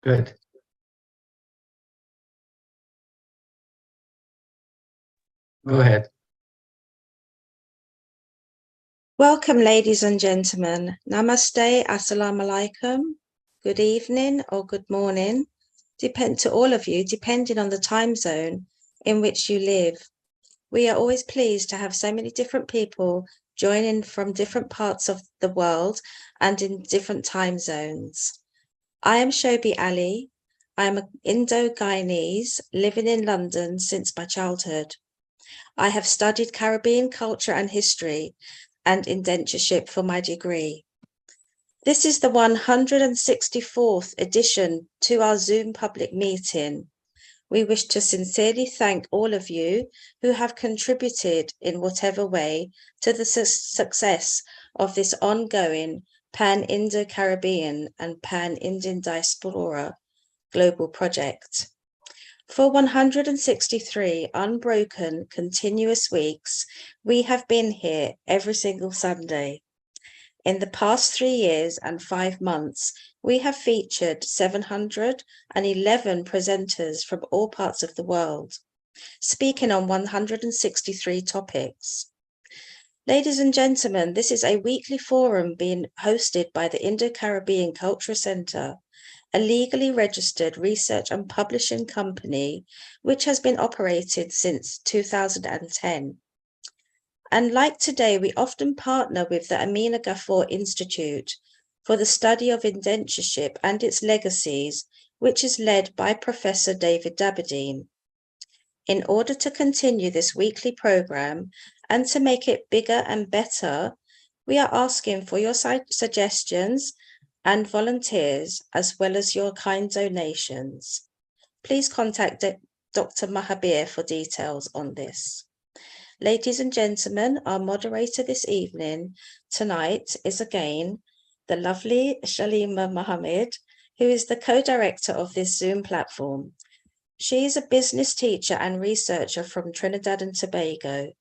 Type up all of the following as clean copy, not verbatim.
Good. Go ahead. Welcome, ladies and gentlemen. Namaste, assalamu alaikum. Good evening or good morning, depend to all of you, depending on the time zone in which you live. We are always pleased to have so many different people joining from different parts of the world and in different time zones. I am Shobi Ali. I am an Indo-Guyanese living in London since my childhood. I have studied Caribbean culture and history and indentureship for my degree. This is the 164th edition to our Zoom public meeting. We wish to sincerely thank all of you who have contributed in whatever way to the success of this ongoing Pan-Indo-Caribbean and Pan-Indian Diaspora global project. For 163 unbroken, continuous weeks, we have been here every single Sunday. In the past 3 years and 5 months, we have featured 711 presenters from all parts of the world, speaking on 163 topics. Ladies and gentlemen, this is a weekly forum being hosted by the Indo-Caribbean Cultural Centre, a legally registered research and publishing company which has been operated since 2010. And like today, we often partner with the Amina Ghafoor Institute for the study of indentureship and its legacies, which is led by Professor David Dabadine. In order to continue this weekly program and to make it bigger and better, we are asking for your suggestions and volunteers, as well as your kind donations. Please contact Dr. Mahabir for details on this. Ladies and gentlemen, our moderator this evening, tonight, is again the lovely Shalima Mohammed, who is the co-director of this Zoom platform. She is a business teacher and researcher from Trinidad and Tobago.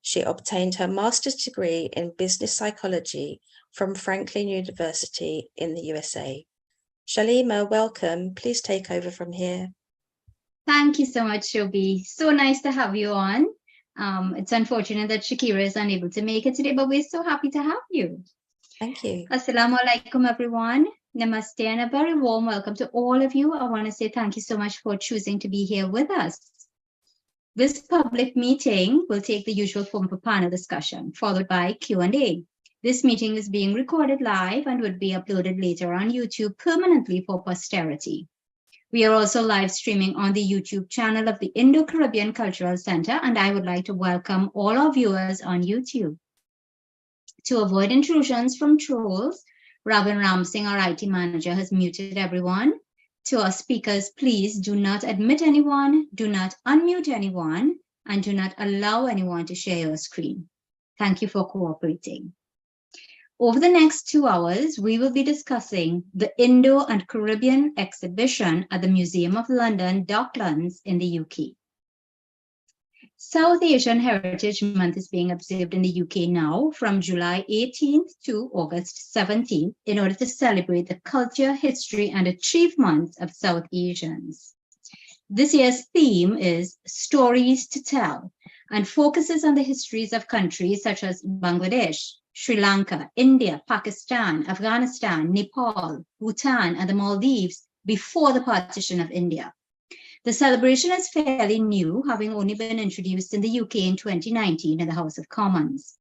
She obtained her master's degree in business psychology from Franklin University in the USA. Shalima, welcome. Please take over from here. Thank you so much, Shobi. So nice to have you on. It's unfortunate that Shakira is unable to make it today, but we're so happy to have you. Thank you. Assalamu alaikum, everyone. Namaste and a very warm welcome to all of you. I want to say thank you so much for choosing to be here with us. This public meeting will take the usual form of a panel discussion, followed by Q&A. This meeting is being recorded live and would be uploaded later on YouTube permanently for posterity. We are also live streaming on the YouTube channel of the Indo-Caribbean Cultural Center, and I would like to welcome all our viewers on YouTube. To avoid intrusions from trolls, Robin Ramsing, our IT manager, has muted everyone. To our speakers, please do not admit anyone, do not unmute anyone, and do not allow anyone to share your screen. Thank you for cooperating. Over the next 2 hours, we will be discussing the Indo and Caribbean exhibition at the Museum of London, Docklands in the UK. South Asian Heritage Month is being observed in the UK now from July 18th to August 17th in order to celebrate the culture, history, and achievements of South Asians. This year's theme is Stories to Tell and focuses on the histories of countries such as Bangladesh, Sri Lanka, India, Pakistan, Afghanistan, Nepal, Bhutan, and the Maldives before the partition of India. The celebration is fairly new, having only been introduced in the UK in 2019 in the House of Commons.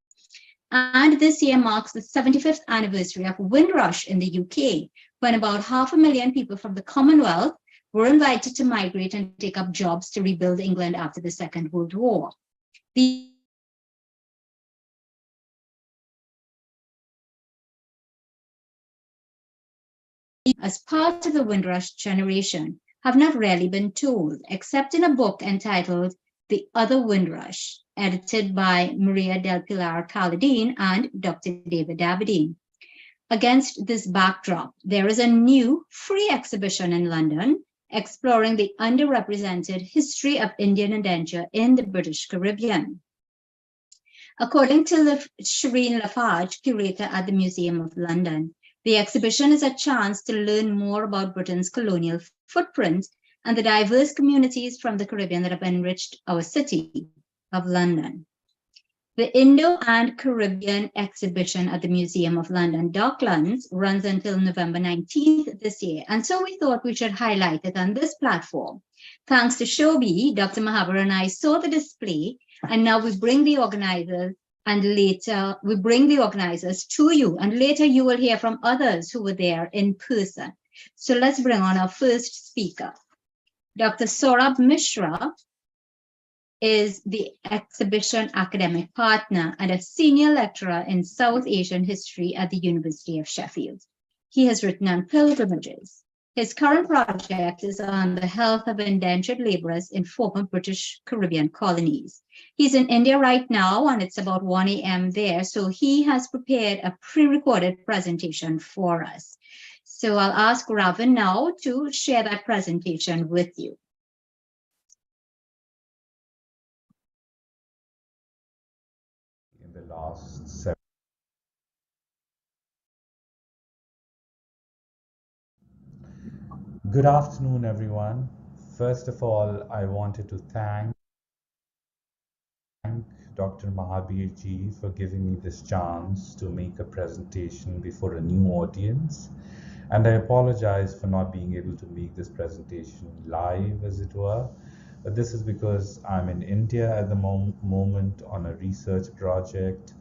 And this year marks the 75th anniversary of Windrush in the UK, when about 500,000 people from the Commonwealth were invited to migrate and take up jobs to rebuild England after the Second World War. As part of the Windrush generation, have not really been told, except in a book entitled The Other Windrush, edited by Maria del Pilar Caladine and Dr. David Dabadine. Against this backdrop, there is a new free exhibition in London exploring the underrepresented history of Indian indenture in the British Caribbean. According to Shireen Lafarge, curator at the Museum of London, The exhibition is a chance to learn more about Britain's colonial footprint and the diverse communities from the Caribbean that have enriched our city of London. The Indo+Caribbean exhibition at the Museum of London, Docklands, runs until November 19th this year. And so we thought we should highlight it on this platform. Thanks to Shobi, Dr. Mahabar and I saw the display, and now we bring the organizers to you, and later you will hear from others who were there in person. So let's bring on our first speaker. Dr. Saurabh Mishra is the exhibition academic partner and a senior lecturer in South Asian history at the University of Sheffield. He has written on pilgrimages. His current project is on the health of indentured laborers in former British Caribbean colonies. He's in India right now, and it's about 1 a.m. there, so he has prepared a pre-recorded presentation for us. So I'll ask Ravin now to share that presentation with you. In the last 7. Good afternoon, everyone. First of all, I wanted to thank Dr. Mahabir ji for giving me this chance to make a presentation before a new audience. And I apologize for not being able to make this presentation live, as it were. But this is because I'm in India at the moment on a research project,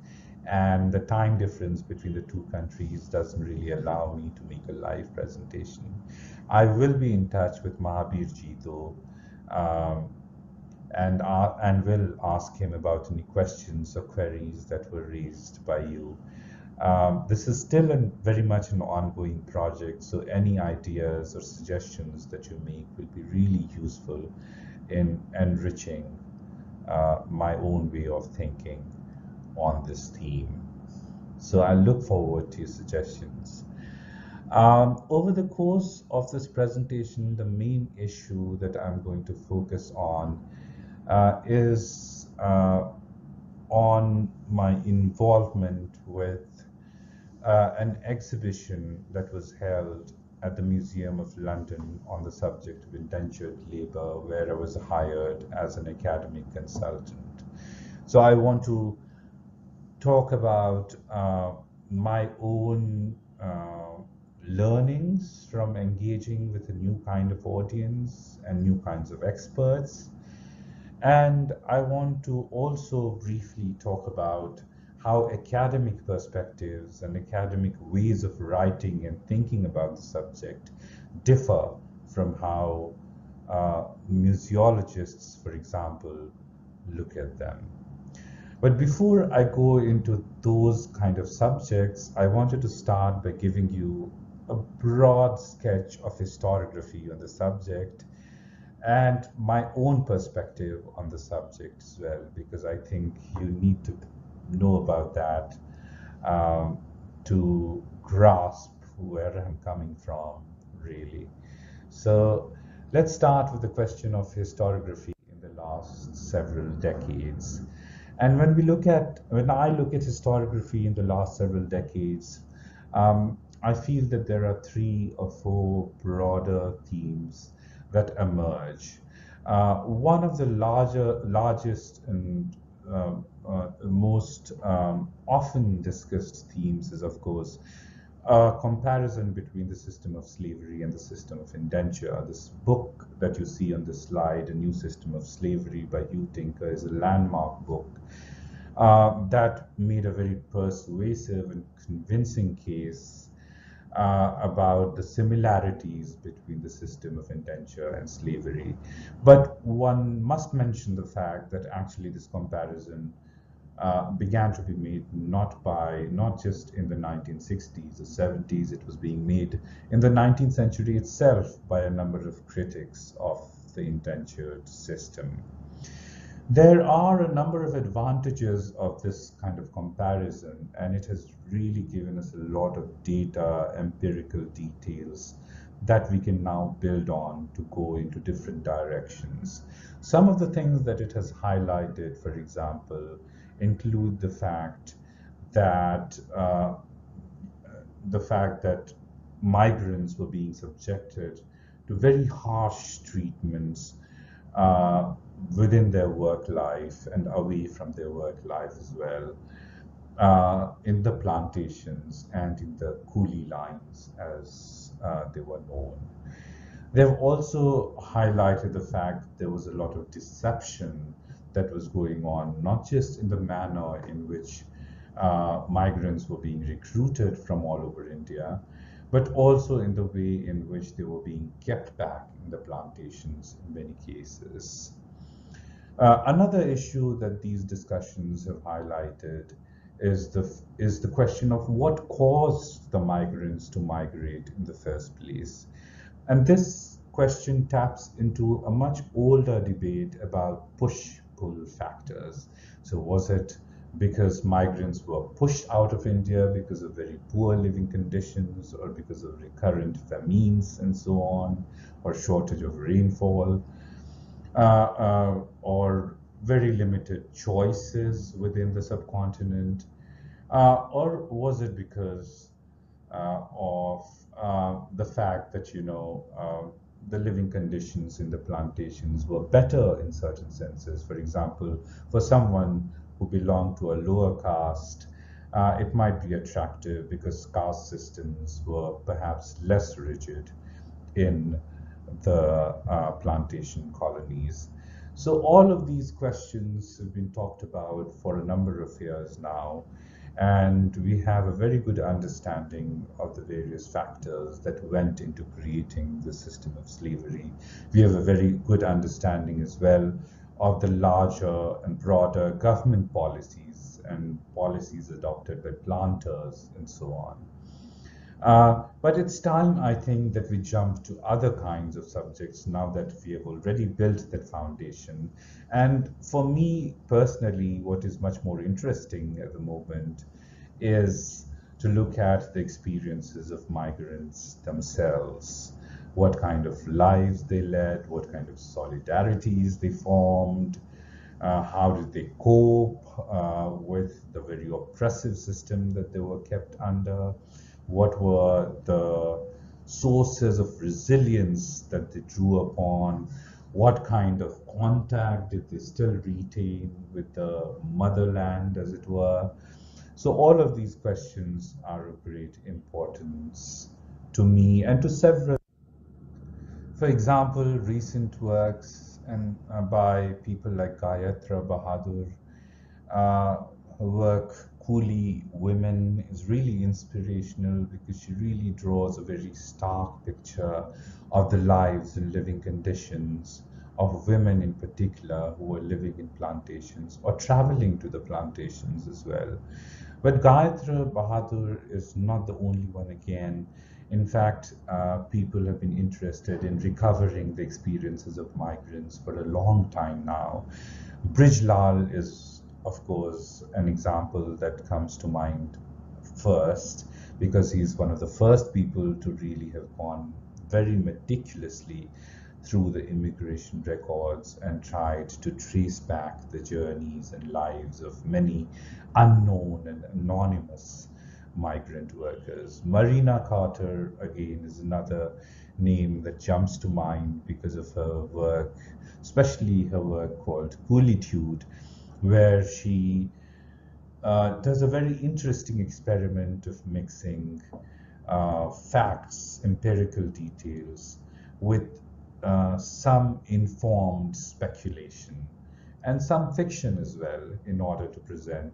and the time difference between the two countries doesn't really allow me to make a live presentation. I will be in touch with Mahabir ji though, and will ask him about any questions or queries that were raised by you. This is still very much an ongoing project, so any ideas or suggestions that you make will be really useful in enriching my own way of thinking on this theme. So I look forward to your suggestions. Over the course of this presentation, the main issue that I'm going to focus on is on my involvement with an exhibition that was held at the Museum of London on the subject of indentured labor, where I was hired as an academic consultant. So I want to talk about my own learnings from engaging with a new kind of audience and new kinds of experts. And I want to also briefly talk about how academic perspectives and academic ways of writing and thinking about the subject differ from how museologists, for example, look at them. But before I go into those kind of subjects, I wanted to start by giving you a broad sketch of historiography on the subject and my own perspective on the subject as well, because I think you need to know about that to grasp where I'm coming from, really. So let's start with the question of historiography in the last several decades. And when I look at historiography in the last several decades, I feel that there are 3 or 4 broader themes that emerge. One of the largest and most often discussed themes is, of course, a comparison between the system of slavery and the system of indenture. This book that you see on this slide, A New System of Slavery by Hugh Tinker, is a landmark book that made a very persuasive and convincing case about the similarities between the system of indenture and slavery. But one must mention the fact that actually this comparison began to be made not just in the 1960s or 70s, it was being made in the 19th century itself by a number of critics of the indentured system. There are a number of advantages of this kind of comparison, and it has really given us a lot of data, empirical details that we can now build on to go into different directions. Some of the things that it has highlighted, for example, include the fact that the fact that migrants were being subjected to very harsh treatments uh, within their work life and away from their work life as well, in the plantations and in the coolie lines, as they were known. They've also highlighted the fact that there was a lot of deception that was going on, not just in the manner in which migrants were being recruited from all over India, but also in the way in which they were being kept back in the plantations in many cases. Another issue that these discussions have highlighted is the question of what caused the migrants to migrate in the first place. And this question taps into a much older debate about push-pull factors. So was it because migrants were pushed out of India because of very poor living conditions, or because of recurrent famines and so on, or shortage of rainfall, or very limited choices within the subcontinent? Or was it because of the fact that, the living conditions in the plantations were better in certain senses? For example, for someone who belonged to a lower caste, it might be attractive because caste systems were perhaps less rigid in the plantation colonies. So all of these questions have been talked about for a number of years now, and we have a very good understanding of the various factors that went into creating the system of slavery. We have a very good understanding as well of the larger and broader government policies and policies adopted by planters and so on. But it's time, I think, that we jump to other kinds of subjects now that we have already built that foundation. And for me personally, what is much more interesting at the moment is to look at the experiences of migrants themselves. What kind of lives they led, what kind of solidarities they formed, how did they cope with the very oppressive system that they were kept under? What were the sources of resilience that they drew upon? What kind of contact did they still retain with the motherland, as it were? So all of these questions are of great importance to me and to several. For example, recent works and by people like Gayatri Bahadur, her work Coolie Women is really inspirational because she really draws a very stark picture of the lives and living conditions of women in particular who were living in plantations or traveling to the plantations as well. But Gayatri Bahadur is not the only one again. In fact, people have been interested in recovering the experiences of migrants for a long time now. Brijlal is, of course, an example that comes to mind first, because he's one of the first people to really have gone very meticulously through the immigration records and tried to trace back the journeys and lives of many unknown and anonymous migrant workers. Marina Carter, again, is another name that jumps to mind because of her work, especially her work called Coolitude, where she does a very interesting experiment of mixing facts, empirical details, with some informed speculation and some fiction as well, in order to present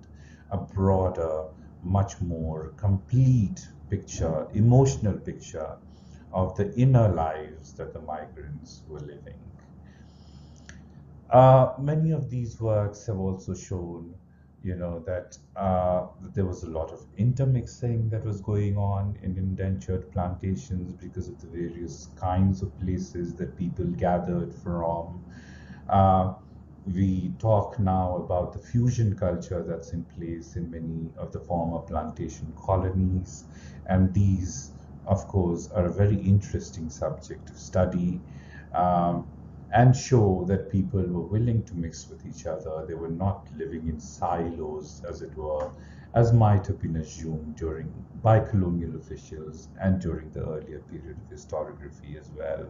a broader, much more complete picture, emotional picture of the inner lives that the migrants were living. Many of these works have also shown, that there was a lot of intermixing that was going on in indentured plantations because of the various kinds of places that people gathered from. We talk now about the fusion culture that's in place in many of the former plantation colonies, and these, of course, are a very interesting subject of study. And show that people were willing to mix with each other. They were not living in silos, as it were, as might have been assumed by colonial officials and during the earlier period of historiography as well.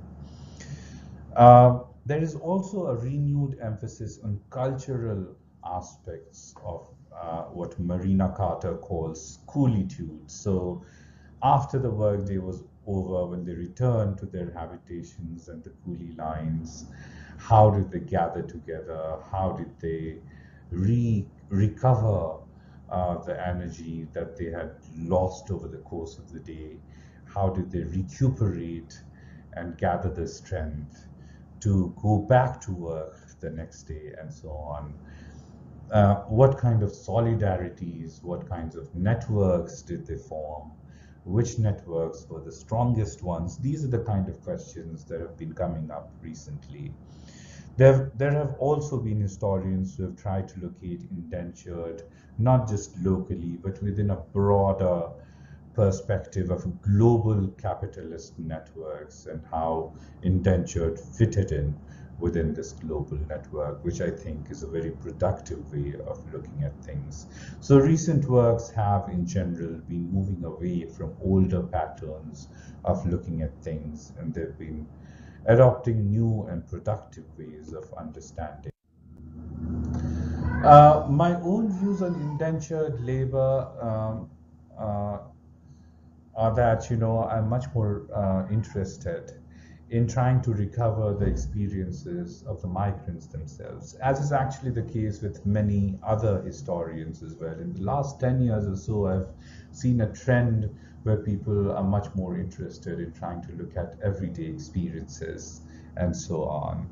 There is also a renewed emphasis on cultural aspects of what Marina Carter calls coolitude. So, after the workday was over, when they returned to their habitations and the coolie lines, how did they gather together? How did they recover the energy that they had lost over the course of the day? How did they recuperate and gather the strength to go back to work the next day and so on? What kind of solidarities, what kinds of networks did they form? Which networks were the strongest ones? These are the kind of questions that have been coming up recently. There have also been historians who have tried to locate indentured, not just locally, but within a broader perspective of global capitalist networks and how indentured fitted in within this global network, which I think is a very productive way of looking at things. So recent works have in general been moving away from older patterns of looking at things, and they've been adopting new and productive ways of understanding. My own views on indentured labor are that, I'm much more interested in trying to recover the experiences of the migrants themselves, as is actually the case with many other historians as well. In the last 10 years or so, I've seen a trend where people are much more interested in trying to look at everyday experiences and so on.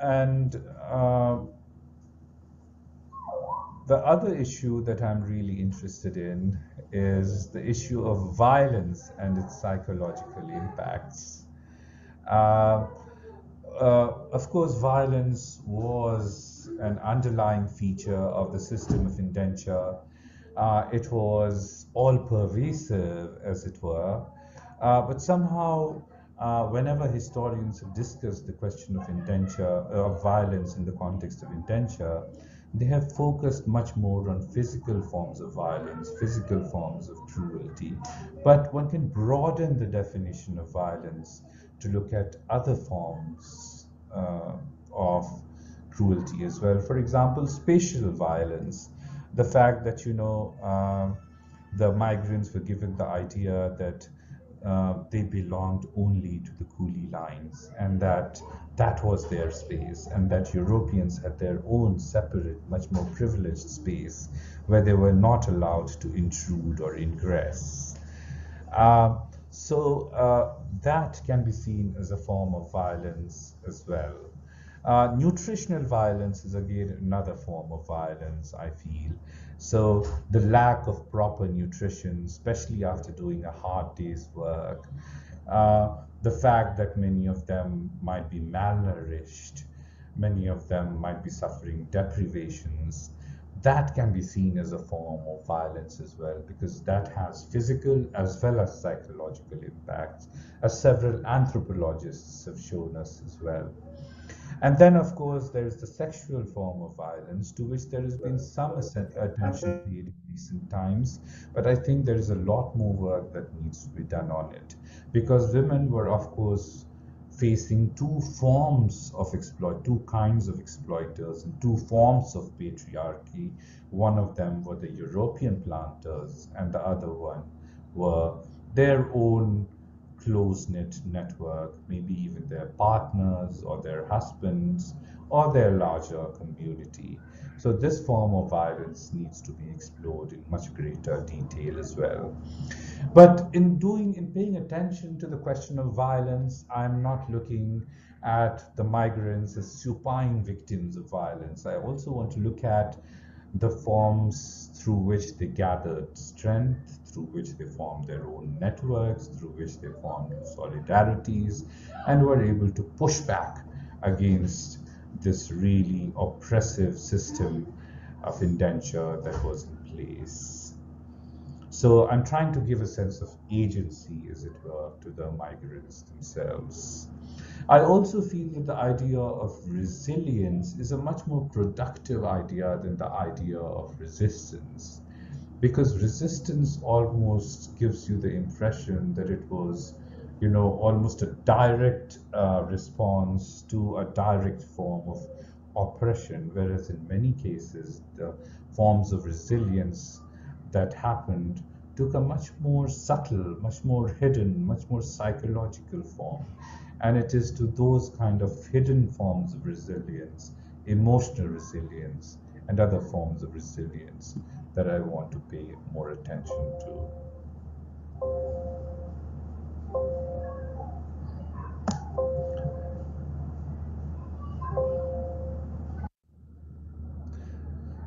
And The other issue that I'm really interested in is the issue of violence and its psychological impacts. Uh, of course, violence was an underlying feature of the system of indenture. It was all pervasive, as it were. But somehow, whenever historians have discussed the question of indenture, of violence in the context of indenture, they have focused much more on physical forms of violence, physical forms of cruelty. But one can broaden the definition of violence to look at other forms of cruelty as well. For example, spatial violence. The fact that, the migrants were given the idea that they belonged only to the coolie lines, and that was their space, and that Europeans had their own separate, much more privileged space where they were not allowed to intrude or ingress. That can be seen as a form of violence as well. Nutritional violence is again another form of violence, I feel. So the lack of proper nutrition, especially after doing a hard day's work, the fact that many of them might be malnourished, many of them might be suffering deprivations, that can be seen as a form of violence as well, because that has physical as well as psychological impacts, as several anthropologists have shown us as well. And then, of course, there is the sexual form of violence, to which there has been some attention paid in recent times, but I think there is a lot more work that needs to be done on it, because women were, of course, facing two kinds of exploiters and two forms of patriarchy. One of them were the European planters, and the other one were their own close-knit network, maybe even their partners or their husbands or their larger community. So this form of violence needs to be explored in much greater detail as well. But in paying attention to the question of violence, I'm not looking at the migrants as supine victims of violence. I also want to look at the forms through which they gathered strength, through which they formed their own networks, through which they formed solidarities, and were able to push back against this really oppressive system of indenture that was in place. So I'm trying to give a sense of agency, as it were, to the migrants themselves. I also feel that the idea of resilience is a much more productive idea than the idea of resistance, because resistance almost gives you the impression that it was, almost a direct response to a direct form of oppression, whereas in many cases, the forms of resilience that happened took a much more subtle, much more hidden, much more psychological form. And it is to those kind of hidden forms of resilience, emotional resilience, and other forms of resilience that I want to pay more attention to.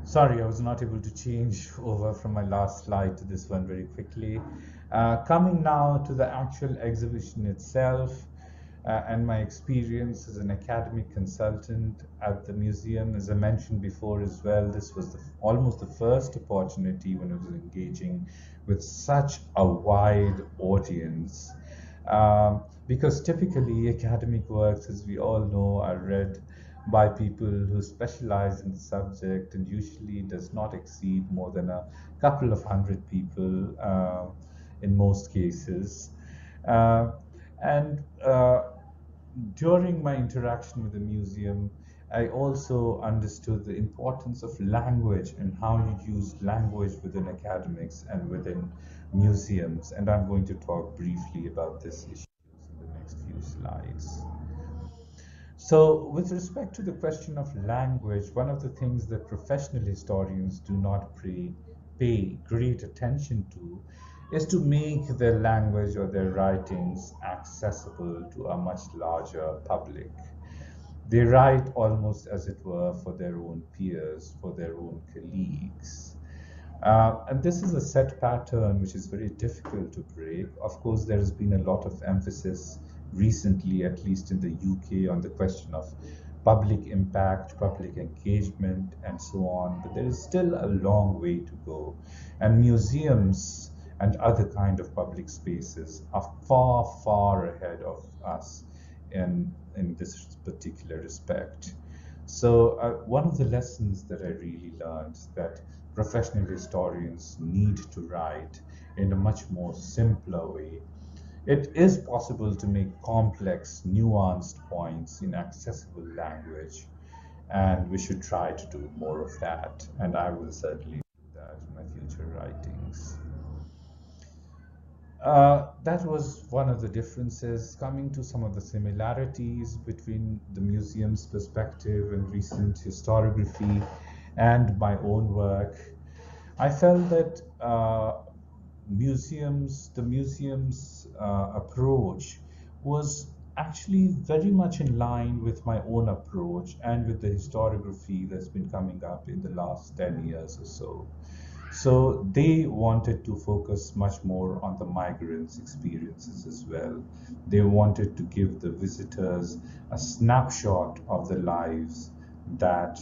Sorry, I was not able to change over from my last slide to this one very quickly. Coming now to the actual exhibition itself, and my experience as an academic consultant at the museum. As I mentioned before as well, this was almost the first opportunity when I was engaging with such a wide audience. Because typically academic works, as we all know, are read by people who specialize in the subject, and usually does not exceed more than a couple of hundred people in most cases. Uh, and During my interaction with the museum, I also understood the importance of language and how you use language within academics and within museums. And I'm going to talk briefly about this issue in the next few slides. So, with respect to the question of language, one of the things that professional historians do not pay great attention to is to make their language or their writings accessible to a much larger public. They write almost, as it were, for their own peers, for their own colleagues. And this is a set pattern which is very difficult to break. Of course, there has been a lot of emphasis recently, at least in the UK, on the question of public impact, public engagement, and so on. But there is still a long way to go. And museums and other kind of public spaces are far, far ahead of us in this particular respect. So one of the lessons that I really learned that professional historians need to write in a much more simpler way. It is possible to make complex, nuanced points in accessible language, and we should try to do more of that. And I will certainly do that in my future writings. That was one of the differences. Coming to some of the similarities between the museum's perspective and recent historiography and my own work, I felt that the museum's approach was actually very much in line with my own approach and with the historiography that's been coming up in the last 10 years or so. So they wanted to focus much more on the migrants' experiences as well. They wanted to give the visitors a snapshot of the lives that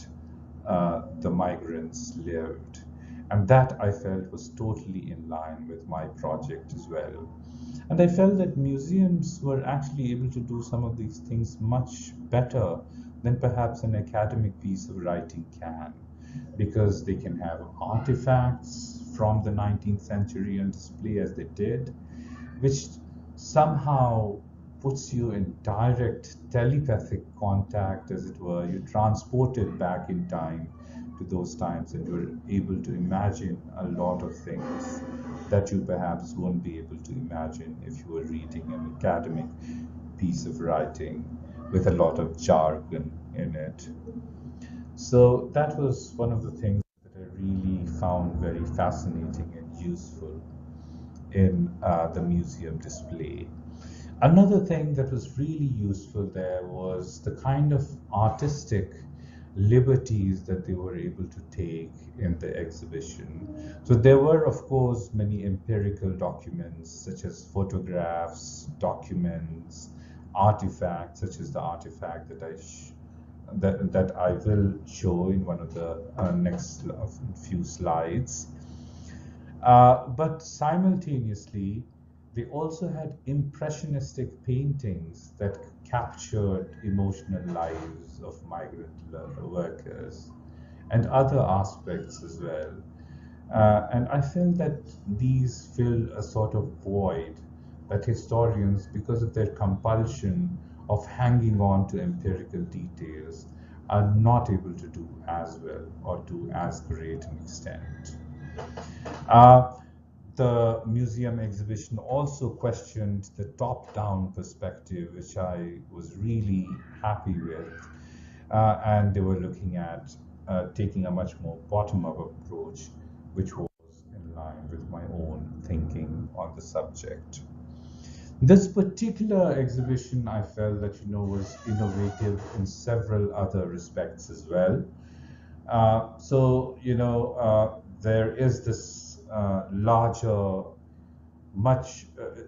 the migrants lived. And that I felt was totally in line with my project as well. And I felt that museums were actually able to do some of these things much better than perhaps an academic piece of writing can, because they can have artifacts from the 19th century on display as they did, which somehow puts you in direct telepathic contact, as it were. You're transported back in time to those times, and you're able to imagine a lot of things that you perhaps won't be able to imagine if you were reading an academic piece of writing with a lot of jargon in it. So that was one of the things that I really found very fascinating and useful in the museum display. Another thing that was really useful there was the kind of artistic liberties that they were able to take in the exhibition. So there were, of course, many empirical documents, such as photographs, documents, artifacts, such as the artifact that I will show in one of the next few slides. But simultaneously, they also had impressionistic paintings that captured emotional lives of migrant workers and other aspects as well. And I feel that these fill a sort of void that historians, because of their compulsion of hanging on to empirical details, are not able to do as well or to as great an extent. Uh, the museum exhibition also questioned the top-down perspective, which I was really happy with. And they were looking at taking a much more bottom-up approach, which was in line with my own thinking on the subject. This particular exhibition, I felt that was innovative in several other respects as well. There is this larger, much,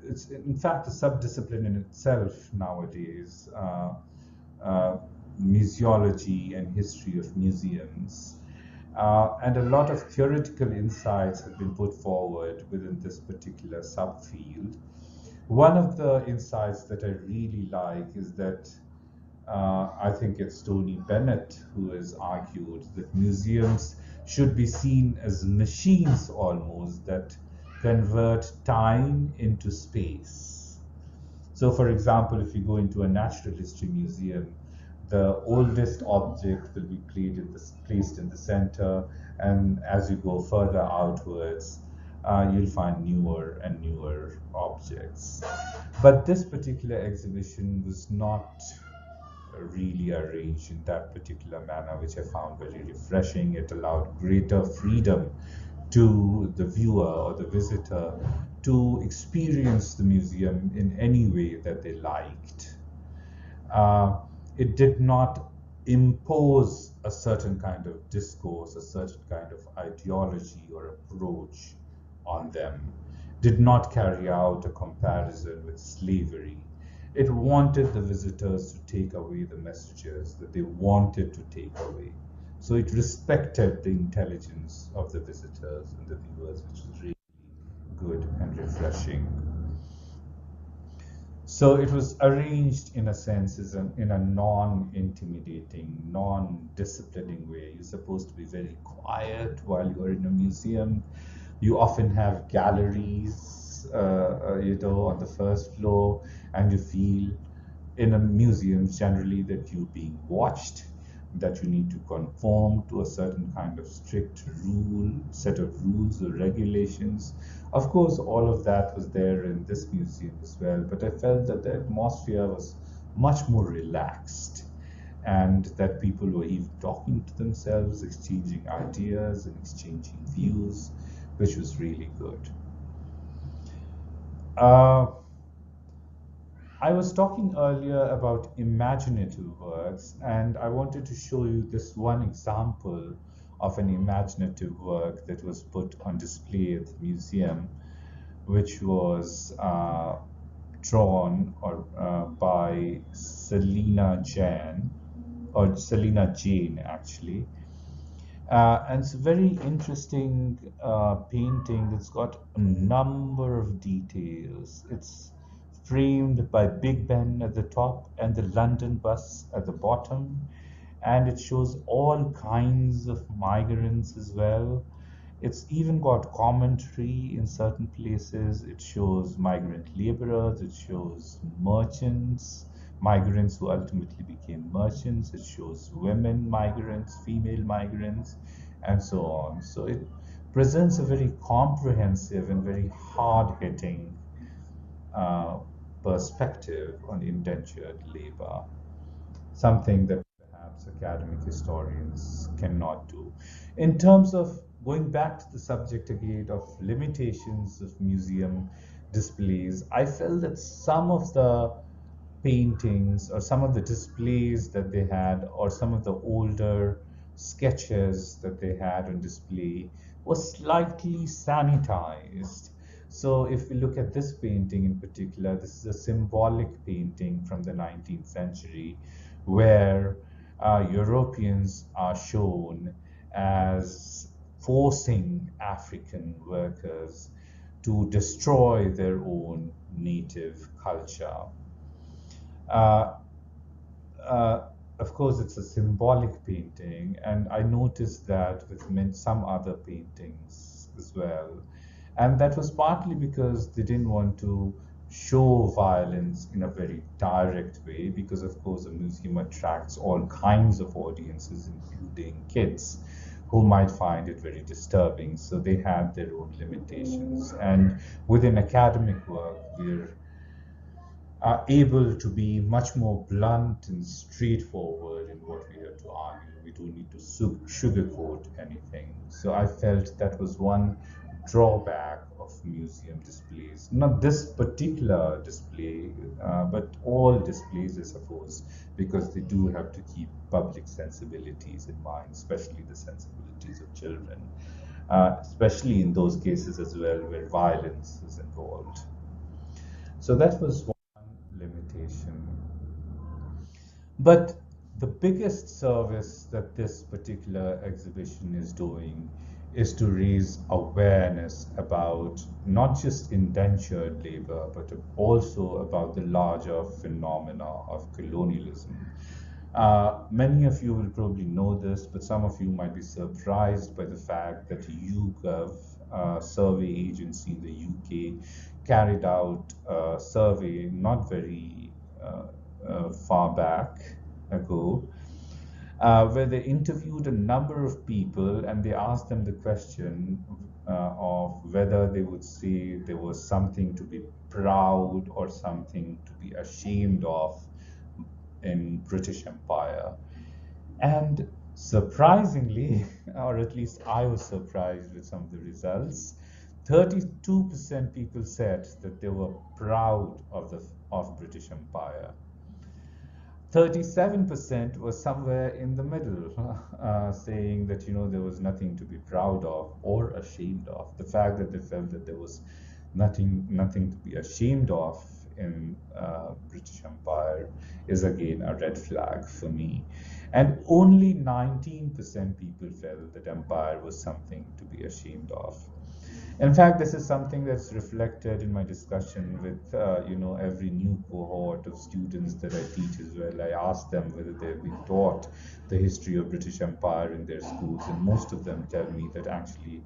it's in fact a subdiscipline in itself nowadays, museology and history of museums. And a lot of theoretical insights have been put forward within this particular subfield. One of the insights that I really like is that I think it's Tony Bennett who has argued that museums should be seen as machines almost that convert time into space. So, for example, if you go into a natural history museum, the oldest object will be placed in the center, and as you go further outwards, you'll find newer and newer objects. But this particular exhibition was not really arranged in that particular manner, which I found very refreshing. It allowed greater freedom to the viewer or the visitor to experience the museum in any way that they liked. Uh, it did not impose a certain kind of discourse, a certain kind of ideology or approach on them, did not carry out a comparison with slavery. It wanted the visitors to take away the messages that they wanted to take away. So it respected the intelligence of the visitors and the viewers, which was really good and refreshing. So it was arranged in a sense in a non-intimidating, non-disciplining way. You're supposed to be very quiet while you're in a museum. You often have galleries, on the first floor, and you feel in a museum generally that you're being watched, that you need to conform to a certain kind of strict set of rules or regulations. Of course, all of that was there in this museum as well, but I felt that the atmosphere was much more relaxed and that people were even talking to themselves, exchanging ideas and exchanging views, which was really good. I was talking earlier about imaginative works, and I wanted to show you this one example of an imaginative work that was put on display at the museum, which was drawn by Selina Jane actually. And it's a very interesting painting that's got a number of details. It's framed by Big Ben at the top and the London bus at the bottom. And it shows all kinds of migrants as well. It's even got commentary in certain places. It shows migrant laborers, it shows merchants, migrants who ultimately became merchants, it shows women migrants, female migrants, and so on. So it presents a very comprehensive and very hard-hitting uh, perspective on indentured labor, something that perhaps academic historians cannot do. In terms of going back to the subject again of limitations of museum displays, I felt that some of the paintings or some of the displays that they had or some of the older sketches that they had on display was slightly sanitized. So if we look at this painting in particular, this is a symbolic painting from the 19th century where Europeans are shown as forcing African workers to destroy their own native culture. Uh, uh, of course, it's a symbolic painting, and I noticed that with some other paintings as well. And that was partly because they didn't want to show violence in a very direct way, because, of course, a museum attracts all kinds of audiences, including kids, who might find it very disturbing. So they had their own limitations. And within academic work, we're are able to be much more blunt and straightforward in what we have to argue. We don't need to sugarcoat anything. So I felt that was one drawback of museum displays. Not this particular display, but all displays, I suppose, because they do have to keep public sensibilities in mind, especially the sensibilities of children, especially in those cases as well where violence is involved. So that was limitation. But the biggest service that this particular exhibition is doing is to raise awareness about not just indentured labor, but also about the larger phenomena of colonialism. Many of you will probably know this, but some of you might be surprised by the fact that YouGov, a survey agency in the UK, carried out a survey not very far back ago, where they interviewed a number of people and they asked them the question of whether they would say there was something to be proud or something to be ashamed of in British Empire. And surprisingly, or at least I was surprised with some of the results, 32% people said that they were proud of British Empire. 37% was somewhere in the middle, saying that there was nothing to be proud of or ashamed of. The fact that they felt that there was nothing to be ashamed of in British Empire is again a red flag for me. And only 19% people felt that empire was something to be ashamed of. In fact, this is something that's reflected in my discussion with, every new cohort of students that I teach as well. I ask them whether they've been taught the history of British Empire in their schools, and most of them tell me that actually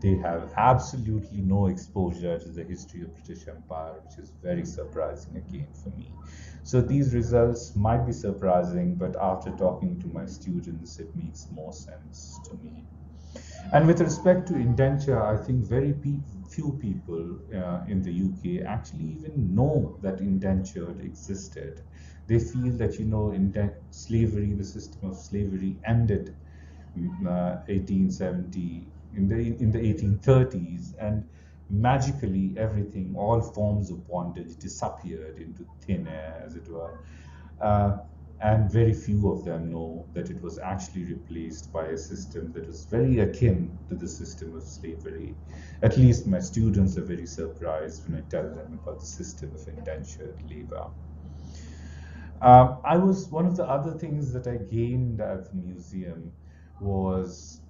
they have absolutely no exposure to the history of British Empire, which is very surprising again for me. So these results might be surprising, but after talking to my students, it makes more sense to me. And with respect to indenture, I think very few people in the UK actually even know that indenture existed. They feel that slavery, the system of slavery, ended 1870 in the 1830s, and magically everything, all forms of bondage, disappeared into thin air, as it were. Uh, and very few of them know that it was actually replaced by a system that was very akin to the system of slavery. At least my students are very surprised when I tell them about the system of indentured labor. One of the other things that I gained at the museum was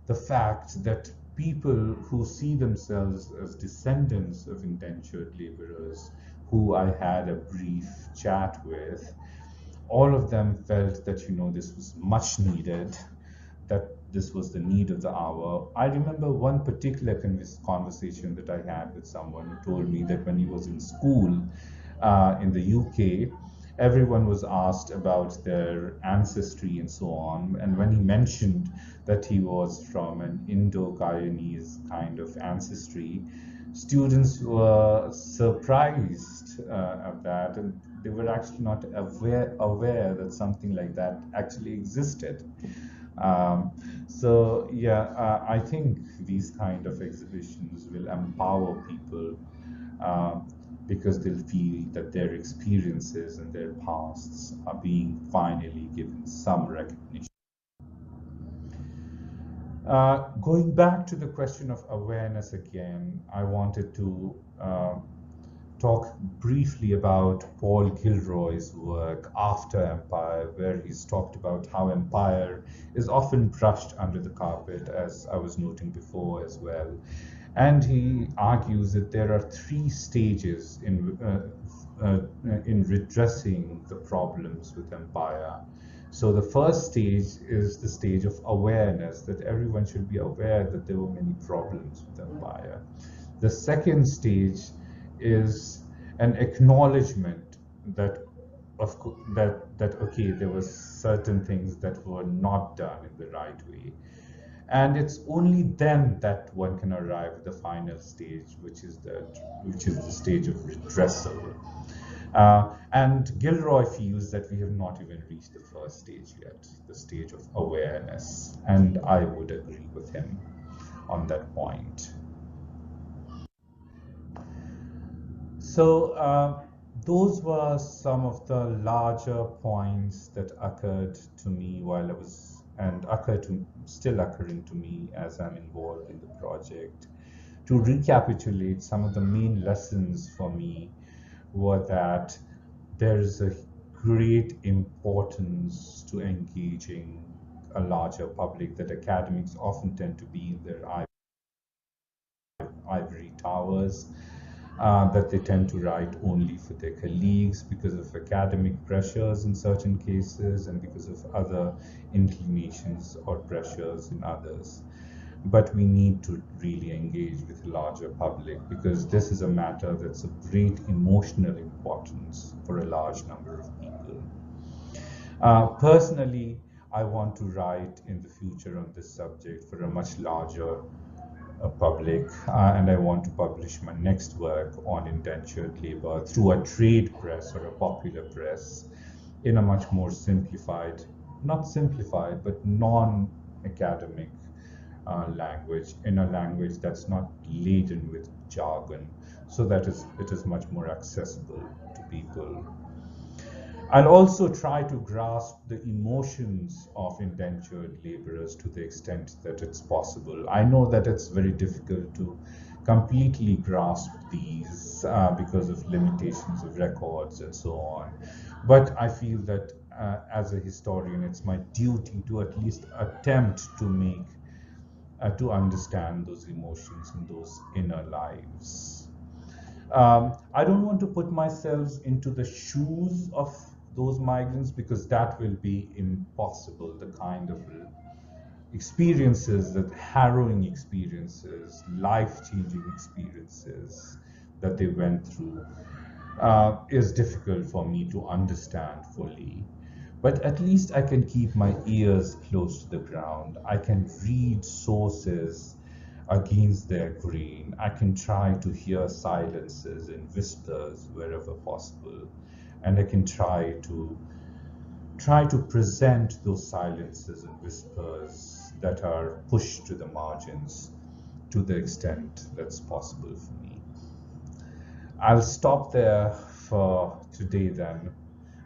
the fact that people who see themselves as descendants of indentured laborers, who I had a brief chat with, all of them felt that this was much needed, that this was the need of the hour. I remember one particular conversation that I had with someone who told me that when he was in school in the UK, everyone was asked about their ancestry and so on. And when he mentioned that he was from an Indo-Guyanese kind of ancestry, students were surprised at that, and they were actually not aware that something like that actually existed. So yeah, I think these kind of exhibitions will empower people, because they'll feel that their experiences and their pasts are being finally given some recognition. Going back to the question of awareness again, I wanted to talk briefly about Paul Gilroy's work After Empire, where he's talked about how empire is often brushed under the carpet, as I was noting before as well. And he argues that there are three stages in redressing the problems with empire. So the first stage is the stage of awareness, that everyone should be aware that there were many problems with empire. The second stage is an acknowledgement that okay, there were certain things that were not done in the right way, and it's only then that one can arrive at the final stage, which is the stage of redressal. And Gilroy feels that we have not even reached the first stage yet, the stage of awareness, and I would agree with him on that point. So those were some of the larger points that occurred to me while I was, and still occurring to me as I'm involved in the project. To recapitulate, some of the main lessons for me were that there is a great importance to engaging a larger public, that academics often tend to be in their ivory towers, that they tend to write only for their colleagues because of academic pressures in certain cases and because of other inclinations or pressures in others. But we need to really engage with the larger public, because this is a matter that's of great emotional importance for a large number of people. Personally, I want to write in the future on this subject for a much larger public, and I want to publish my next work on indentured labor through a trade press or a popular press in a much more simplified, not simplified, but non-academic language, in a language that's not laden with jargon, so that it is much more accessible to people. I'll also try to grasp the emotions of indentured laborers to the extent that it's possible. I know that it's very difficult to completely grasp these because of limitations of records and so on. But I feel that as a historian, it's my duty to at least attempt to understand those emotions and those inner lives. I don't want to put myself into the shoes of those migrants, because that will be impossible. The kind of experiences, that harrowing experiences, life-changing experiences that they went through is difficult for me to understand fully. But at least I can keep my ears close to the ground. I can read sources against their grain. I can try to hear silences and whispers wherever possible. And I can try to present those silences and whispers that are pushed to the margins to the extent that's possible for me. I'll stop there for today then.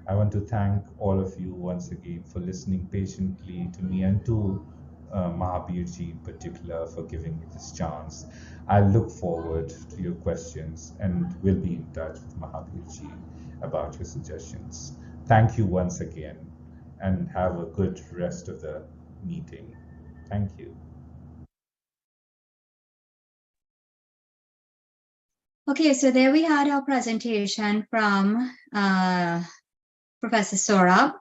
I want to thank all of you once again for listening patiently to me, and to Mahabirji in particular for giving me this chance. I look forward to your questions and will be in touch with Mahabirji about your suggestions. Thank you once again, and have a good rest of the meeting. Thank you. Okay, so there we had our presentation from Professor Saurabh,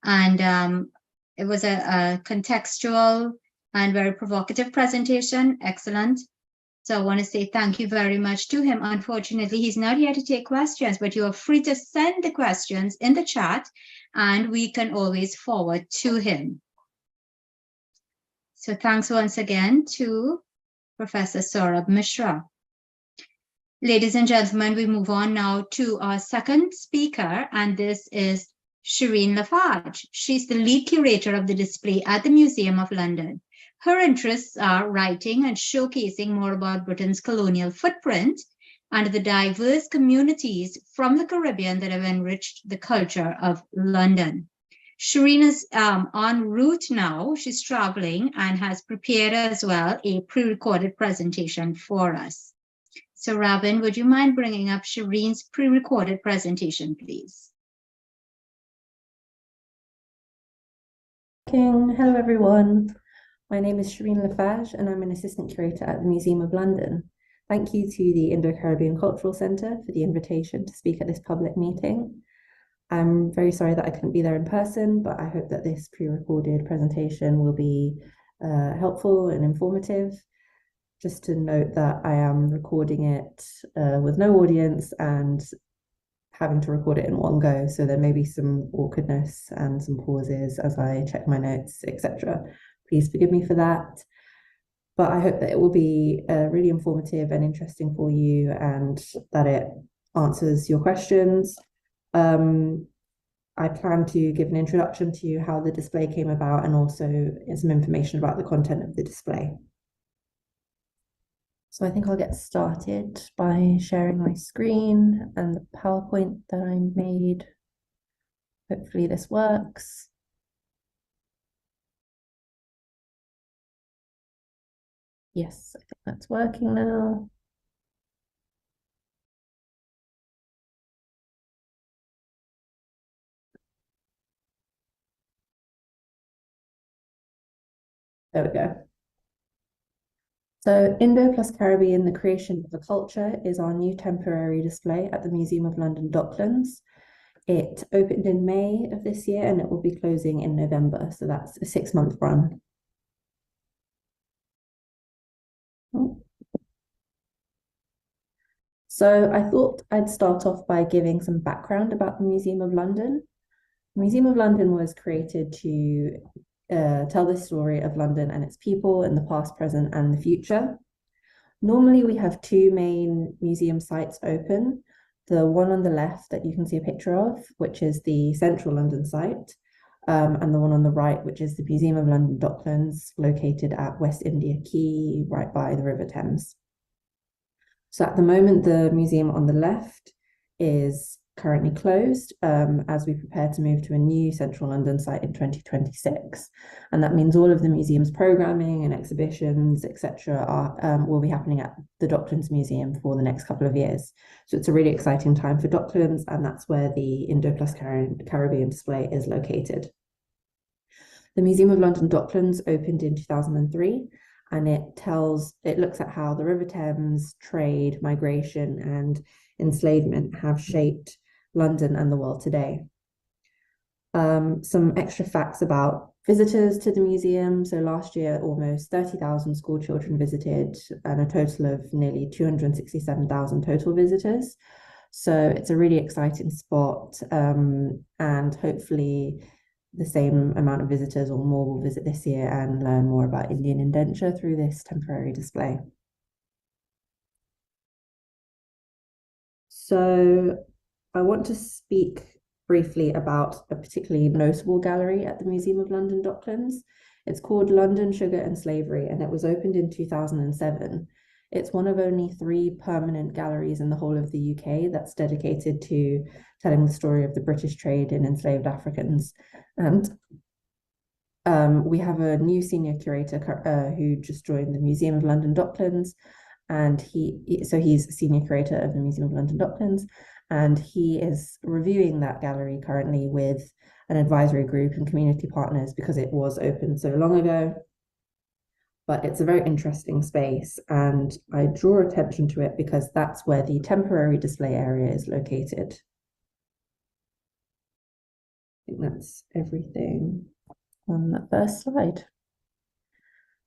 and it was a contextual and very provocative presentation. Excellent. So I want to say thank you very much to him. Unfortunately, he's not here to take questions, but you are free to send the questions in the chat, and we can always forward to him. So thanks once again to Professor Saurabh Mishra. Ladies and gentlemen, we move on now to our second speaker, and this is Shireen Lafarge. She's the lead curator of the display at the Museum of London. Her interests are writing and showcasing more about Britain's colonial footprint and the diverse communities from the Caribbean that have enriched the culture of London. Shireen is en route now. She's traveling and has prepared as well a pre-recorded presentation for us. So Robin, would you mind bringing up Shireen's pre-recorded presentation, please? Hello everyone, my name is Shireen Lafage and I'm an assistant curator at the Museum of London. Thank you to the Indo+Caribbean Cultural Centre for the invitation to speak at this public meeting. I'm very sorry that I couldn't be there in person, but I hope that this pre-recorded presentation will be helpful and informative. Just to note that I am recording it with no audience and having to record it in one go, so there may be some awkwardness and some pauses as I check my notes, etc. Please forgive me for that. But I hope that it will be really informative and interesting for you and that it answers your questions. I plan to give an introduction to how the display came about and also some information about the content of the display. So I think I'll get started by sharing my screen and the PowerPoint that I made. Hopefully this works. Yes, I think that's working now. There we go. So Indo+Caribbean, the creation of a culture is our new temporary display at the Museum of London Docklands. It opened in May of this year and it will be closing in November. So that's a 6-month run. So I thought I'd start off by giving some background about the Museum of London. The Museum of London was created to tell the story of London and its people in the past, present, and the future. Normally, we have 2 main museum sites open. The one on the left that you can see a picture of, which is the Central London site, and the one on the right, which is the Museum of London Docklands, located at West India Quay, right by the River Thames. So at the moment, the museum on the left is currently closed as we prepare to move to a new Central London site in 2026. And that means all of the museum's programming and exhibitions, etc., will be happening at the Docklands Museum for the next couple of years. So it's a really exciting time for Docklands, and that's where the Indo+Caribbean display is located. The Museum of London Docklands opened in 2003, and it looks at how the River Thames, trade, migration, and enslavement have shaped London and the world today. Some extra facts about visitors to the museum. So last year, almost 30,000 school children visited and a total of nearly 267,000 total visitors. So it's a really exciting spot, and hopefully the same amount of visitors or more will visit this year and learn more about Indian indenture through this temporary display. So I want to speak briefly about a particularly notable gallery at the Museum of London Docklands. It's called London, Sugar and Slavery, and it was opened in 2007. It's one of only 3 permanent galleries in the whole of the UK that's dedicated to telling the story of the British trade in enslaved Africans. And we have a new senior curator who just joined the Museum of London Docklands, and he's senior curator of the Museum of London Docklands, and he is reviewing that gallery currently with an advisory group and community partners because it was opened so long ago. But it's a very interesting space, and I draw attention to it because that's where the temporary display area is located. I think that's everything on that first slide.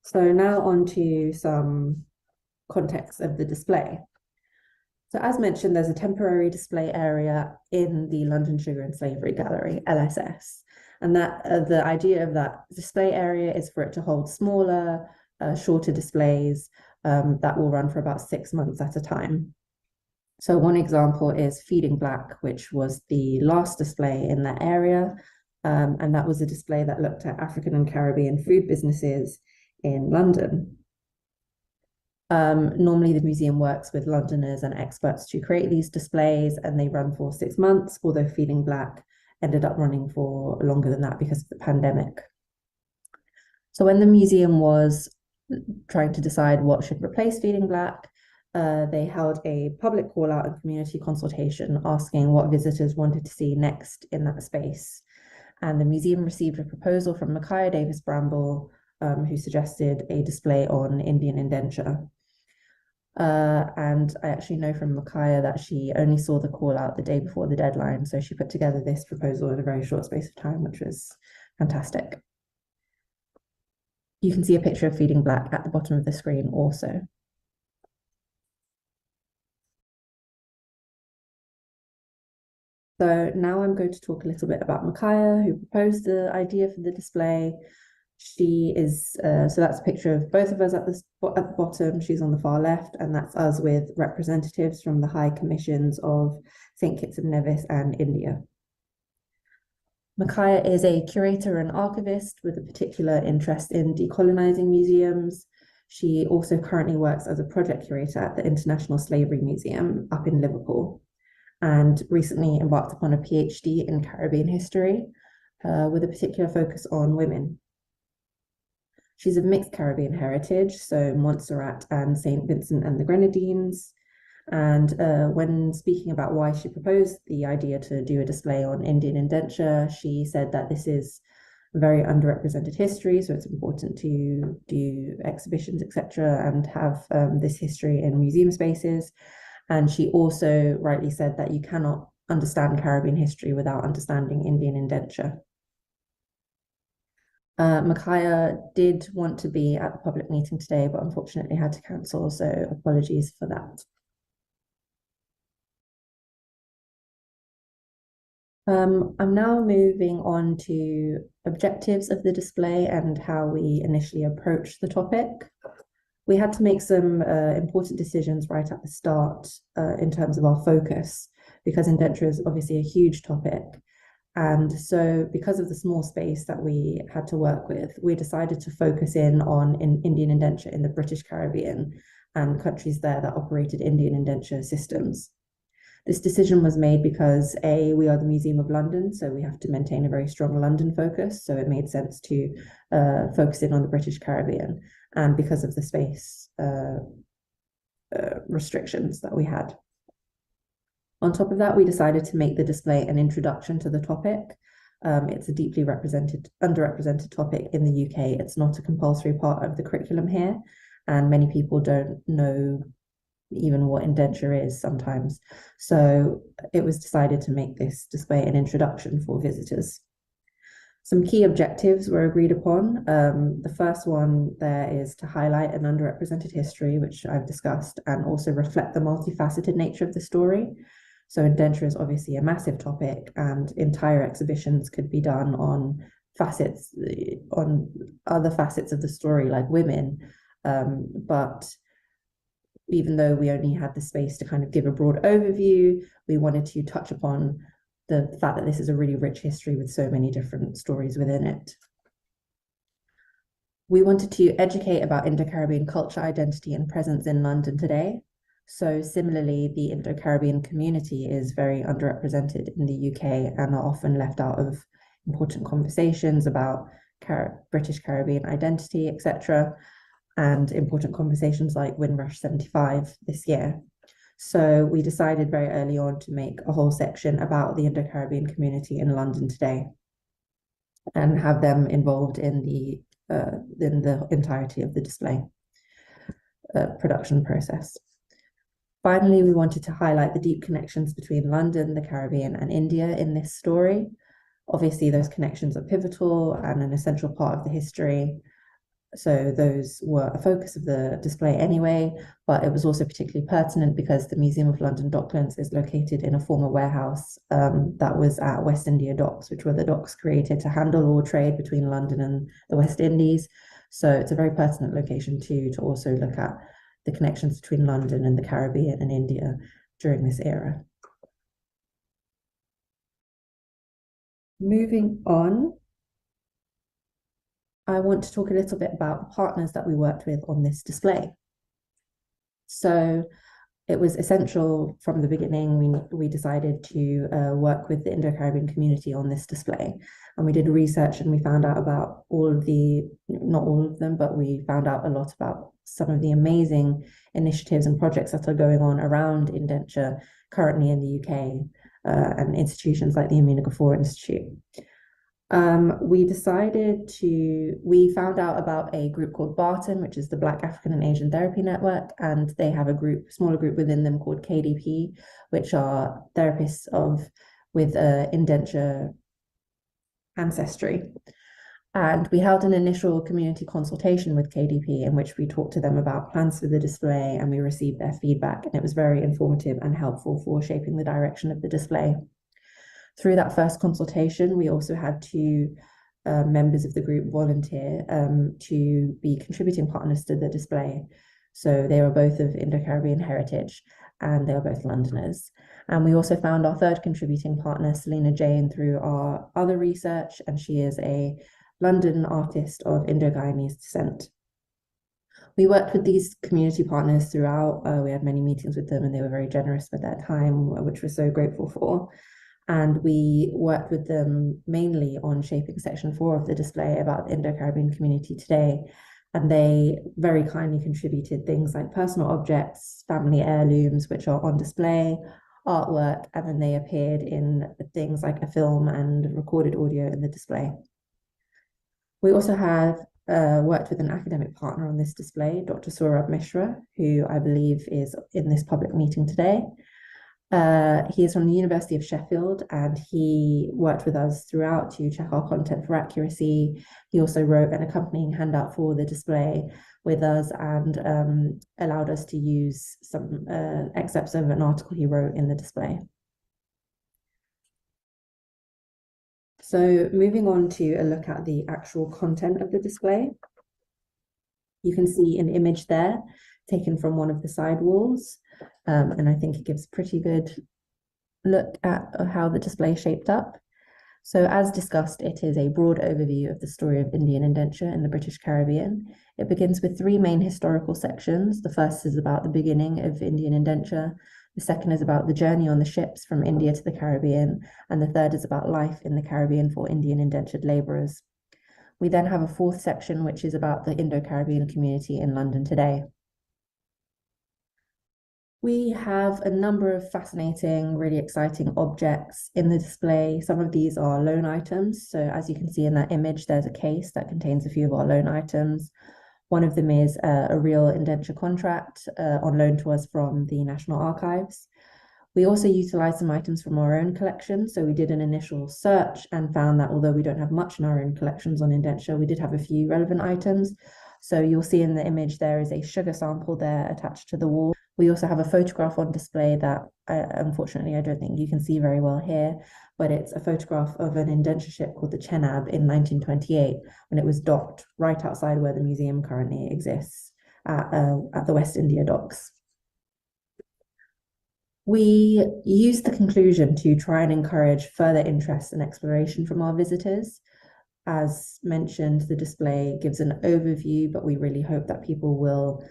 So now on to some context of the display. So as mentioned, there's a temporary display area in the London Sugar and Slavery Gallery, LSS. And that the idea of that display area is for it to hold smaller, shorter displays that will run for about 6 months at a time. So one example is Feeding Black, which was the last display in that area. And that was a display that looked at African and Caribbean food businesses in London. Normally the museum works with Londoners and experts to create these displays, and they run for 6 months, although Feeding Black ended up running for longer than that because of the pandemic. So when the museum was trying to decide what should replace Feeding Black, they held a public call out and community consultation asking what visitors wanted to see next in that space. And the museum received a proposal from Micaiah Davis Bramble, who suggested a display on Indian indenture. And I actually know from Micaiah that she only saw the call out the day before the deadline. So she put together this proposal in a very short space of time, which was fantastic. You can see a picture of Feeding Black at the bottom of the screen also. So now I'm going to talk a little bit about Micaiah, who proposed the idea for the display. She is, so that's a picture of both of us at the bottom. She's on the far left, and that's us with representatives from the High Commissions of St. Kitts and Nevis and India. Micaiah is a curator and archivist with a particular interest in decolonizing museums. She also currently works as a project curator at the International Slavery Museum up in Liverpool, and recently embarked upon a PhD in Caribbean history with a particular focus on women. She's of mixed Caribbean heritage, so Montserrat and St. Vincent and the Grenadines. And when speaking about why she proposed the idea to do a display on Indian indenture, she said that this is a very underrepresented history, so it's important to do exhibitions, etc., and have this history in museum spaces. And she also rightly said that you cannot understand Caribbean history without understanding Indian indenture. Micaiah did want to be at the public meeting today, but unfortunately had to cancel, so apologies for that. I'm now moving on to objectives of the display and how we initially approached the topic. We had to make some important decisions right at the start in terms of our focus, because indenture is obviously a huge topic. And so because of the small space that we had to work with, we decided to focus in on Indian indenture in the British Caribbean and countries there that operated Indian indenture systems. This decision was made because A, we are the Museum of London, so we have to maintain a very strong London focus. So it made sense to focus in on the British Caribbean, and because of the space restrictions that we had. On top of that, we decided to make the display an introduction to the topic. It's a deeply underrepresented topic in the UK. It's not a compulsory part of the curriculum here, and many people don't know even what indenture is sometimes. So it was decided to make this display an introduction for visitors. Some key objectives were agreed upon. The first one there is to highlight an underrepresented history, which I've discussed, and also reflect the multifaceted nature of the story. So indenture is obviously a massive topic, and entire exhibitions could be done on other facets of the story, like women. But even though we only had the space to kind of give a broad overview, we wanted to touch upon the fact that this is a really rich history with so many different stories within it. We wanted to educate about Indo-Caribbean culture, identity, and presence in London today. So similarly, the Indo-Caribbean community is very underrepresented in the UK and are often left out of important conversations about British Caribbean identity, etc., and important conversations like Windrush 75 this year. So we decided very early on to make a whole section about the Indo-Caribbean community in London today and have them involved in the entirety of the display production process. Finally, we wanted to highlight the deep connections between London, the Caribbean, and India in this story. Obviously, those connections are pivotal and an essential part of the history. So those were a focus of the display anyway, but it was also particularly pertinent because the Museum of London Docklands is located in a former warehouse that was at West India Docks, which were the docks created to handle all trade between London and the West Indies. So it's a very pertinent location too, to also look at the connections between London and the Caribbean and India during this era. Moving on, I want to talk a little bit about the partners that we worked with on this display. So it was essential from the beginning. We decided to work with the Indo-Caribbean community on this display. And we did research and we found out about not all of them, but we found out a lot about some of the amazing initiatives and projects that are going on around indenture currently in the UK, and institutions like the Immunogafor Institute. We found out about a group called Barton, which is the Black African and Asian Therapy Network, and they have a smaller group within them called KDP, which are therapists with indenture ancestry. And we held an initial community consultation with KDP in which we talked to them about plans for the display, and we received their feedback, and it was very informative and helpful for shaping the direction of the display. Through that first consultation, we also had two members of the group volunteer to be contributing partners to the display. So they were both of Indo-Caribbean heritage, and they were both Londoners. And we also found our third contributing partner, Selena Jane, through our other research, and she is a London artist of Indo-Guyanese descent. We worked with these community partners throughout. We had many meetings with them, and they were very generous with their time, which we're so grateful for. And we worked with them mainly on shaping section 4 of the display about the Indo-Caribbean community today. And they very kindly contributed things like personal objects, family heirlooms, which are on display, artwork, and then they appeared in things like a film and recorded audio in the display. We also have worked with an academic partner on this display, Dr. Saurabh Mishra, who I believe is in this public meeting today. He is from the University of Sheffield, and he worked with us throughout to check our content for accuracy. He also wrote an accompanying handout for the display with us and allowed us to use some excerpts of an article he wrote in the display. So moving on to a look at the actual content of the display. You can see an image there taken from one of the side walls. And I think it gives a pretty good look at how the display shaped up. So as discussed, it is a broad overview of the story of Indian indenture in the British Caribbean. It begins with 3 main historical sections. The first is about the beginning of Indian indenture. The second is about the journey on the ships from India to the Caribbean. And the third is about life in the Caribbean for Indian indentured laborers. We then have a 4th section, which is about the Indo-Caribbean community in London today. We have a number of fascinating, really exciting objects in the display. Some of these are loan items. So as you can see in that image, there's a case that contains a few of our loan items. One of them is a real indenture contract on loan to us from the National Archives. We also utilized some items from our own collection. So we did an initial search and found that although we don't have much in our own collections on indenture, we did have a few relevant items. So you'll see in the image, there is a sugar sample there attached to the wall. We also have a photograph on display that unfortunately I don't think you can see very well here, but it's a photograph of an indenture ship called the Chenab in 1928 when it was docked right outside where the museum currently exists at the West India Docks. We used the conclusion to try and encourage further interest and exploration from our visitors. As mentioned, the display gives an overview, but we really hope that people will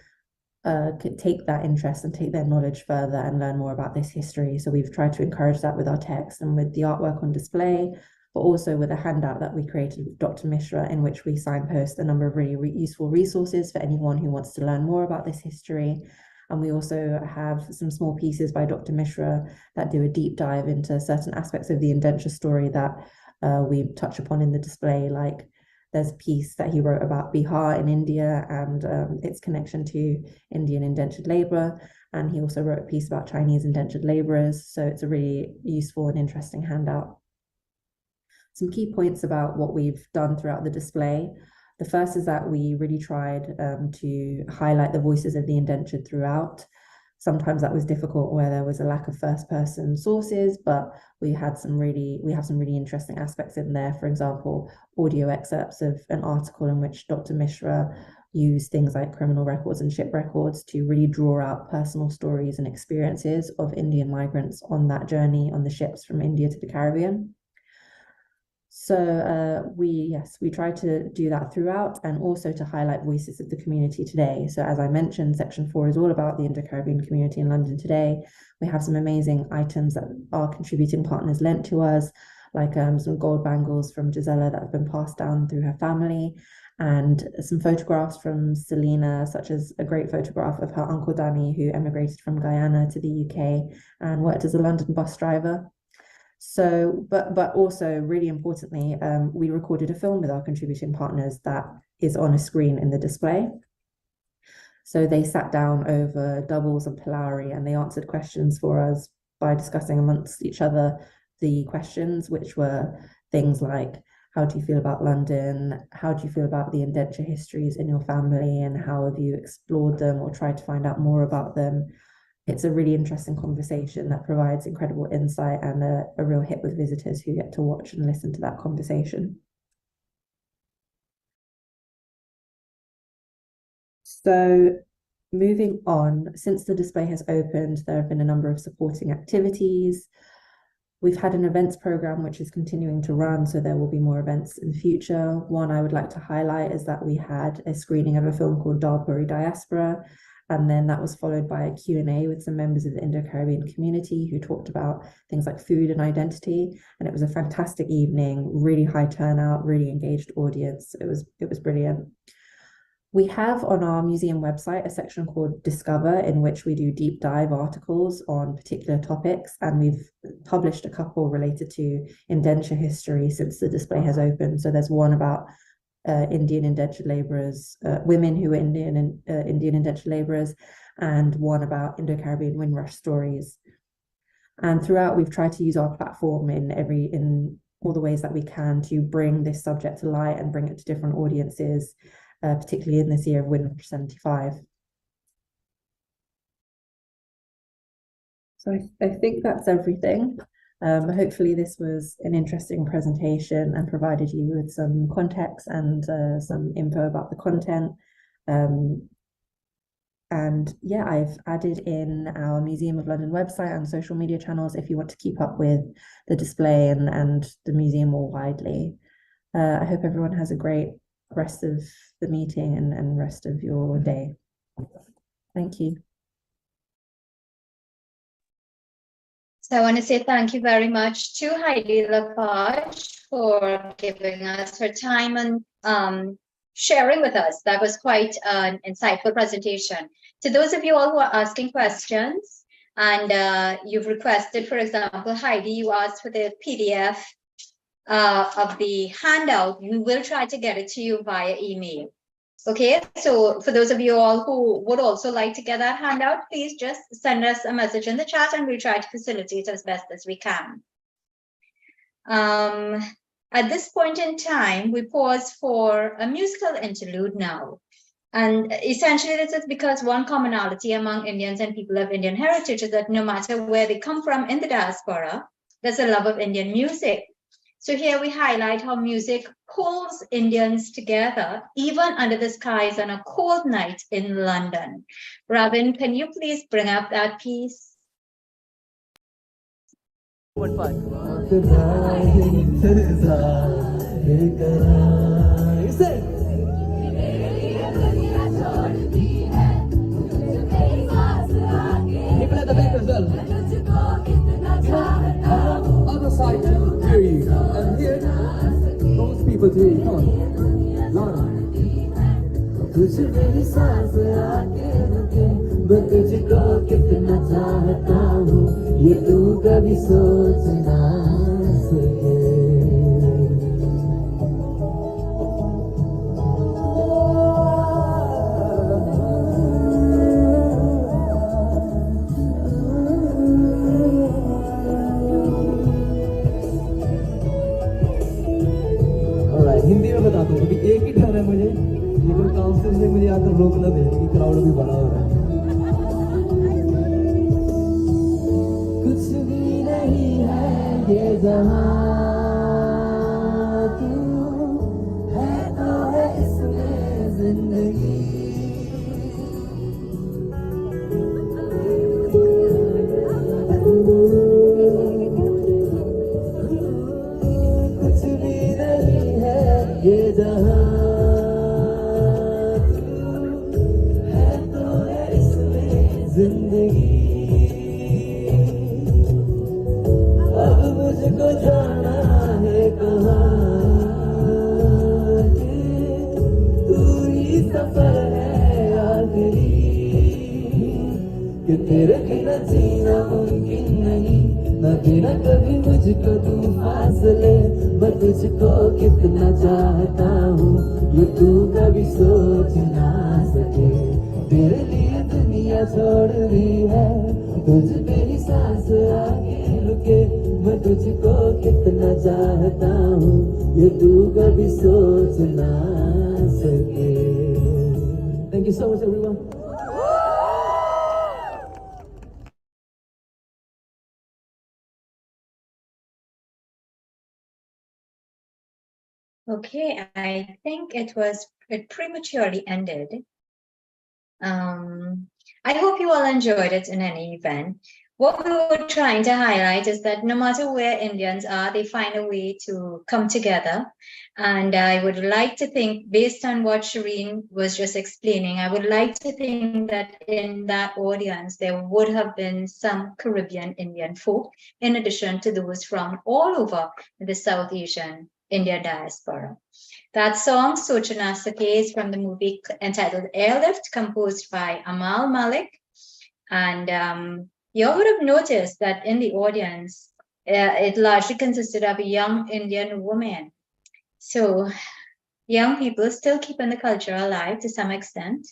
take that interest and take their knowledge further and learn more about this history. So we've tried to encourage that with our text and with the artwork on display, but also with a handout that we created with Dr. Mishra, in which we signpost a number of really useful resources for anyone who wants to learn more about this history. And we also have some small pieces by Dr. Mishra that do a deep dive into certain aspects of the indenture story that we touch upon in the display, like there's a piece that he wrote about Bihar in India and its connection to Indian indentured labor. And he also wrote a piece about Chinese indentured laborers. So it's a really useful and interesting handout. Some key points about what we've done throughout the display. The first is that we really tried to highlight the voices of the indentured throughout. Sometimes that was difficult where there was a lack of first-person sources, but we have some really interesting aspects in there. For example, audio excerpts of an article in which Dr. Mishra used things like criminal records and ship records to really draw out personal stories and experiences of Indian migrants on that journey on the ships from India to the Caribbean. So we try to do that throughout, and also to highlight voices of the community today. So as I mentioned, section 4 is all about the Indo-Caribbean community in London today. We have some amazing items that our contributing partners lent to us, like some gold bangles from Gisela that have been passed down through her family, and some photographs from Selena, such as a great photograph of her uncle Danny, who emigrated from Guyana to the UK and worked as a London bus driver. So, but also really importantly, we recorded a film with our contributing partners that is on a screen in the display. So they sat down over doubles and Polari, and they answered questions for us by discussing amongst each other the questions, which were things like, how do you feel about London? How do you feel about the indenture histories in your family? And how have you explored them or tried to find out more about them? It's a really interesting conversation that provides incredible insight and a real hit with visitors who get to watch and listen to that conversation. So moving on, since the display has opened, there have been a number of supporting activities. We've had an events program which is continuing to run, so there will be more events in the future. One I would like to highlight is that we had a screening of a film called Darbury Diaspora, and then that was followed by a Q&A with some members of the Indo-Caribbean community who talked about things like food and identity. And it was a fantastic evening, really high turnout, really engaged audience. It was brilliant. We have on our museum website a section called Discover, in which we do deep dive articles on particular topics. And we've published a couple related to indenture history since the display has opened. So there's one about Indian indentured laborers, women who were Indian indentured laborers, and one about Indo-Caribbean Windrush stories. And throughout, we've tried to use our platform in all the ways that we can to bring this subject to light and bring it to different audiences, particularly in this year of Windrush 75. So I think that's everything. Hopefully this was an interesting presentation and provided you with some context and some info about the content. And yeah, I've added in our Museum of London website and social media channels if you want to keep up with the display and the museum more widely. I hope everyone has a great rest of the meeting and rest of your day. Thank you. So I want to say thank you very much to Heidi Lafarge for giving us her time and sharing with us. That was quite an insightful presentation. To those of you all who are asking questions and you've requested, for example, Heidi, you asked for the PDF of the handout. We will try to get it to you via email. Okay, so for those of you all who would also like to get that handout, please just send us a message in the chat and we'll try to facilitate as best as we can. At this point in time, we pause for a musical interlude now. And essentially, this is because one commonality among Indians and people of Indian heritage is that no matter where they come from in the diaspora, there's a love of Indian music. So here we highlight how music pulls Indians together, even under the skies on a cold night in London. Ravin, can you please bring up that piece? Other side to hear you, and here those people to hear you. Come on, louder. Hindi में बता दूं अभी एक ही ठहरा है मुझे लेकिन council ने मुझे आकर रोकना दे कि क्राउड भी बड़ा हो रहा है कुछ भी नहीं है ये जहां तू है तो है इसमें जिंदगी कुछ भी ये जहां तू है तो है इसमें जिंदगी अब मुझको जाना है कहाँ तू ही सफर है आखिरी कि तेरे बिना जीना मुमकिन नहीं न देना कभी मुझको तू फासले मैं तुझको कितना चाहता हूँ ये तू कभी सोच ना सके तेरे लिए दुनिया छोड़ दी है तुझ पे ही सांस आगे रुके मैं तुझको कितना चाहता हूँ ये तू कभी सोच ना सके Thank you so much everyone. Okay, I think it prematurely ended. I hope you all enjoyed it in any event. What we were trying to highlight is that no matter where Indians are, they find a way to come together. And I would like to think, based on what Shireen was just explaining, I would like to think that in that audience, there would have been some Caribbean Indian folk, in addition to those from all over the South Asian India diaspora. That song, Sochana Sake, is from the movie entitled Airlift, composed by Amal Malik. And you would have noticed that in the audience, it largely consisted of a young Indian woman. So young people still keeping the culture alive to some extent.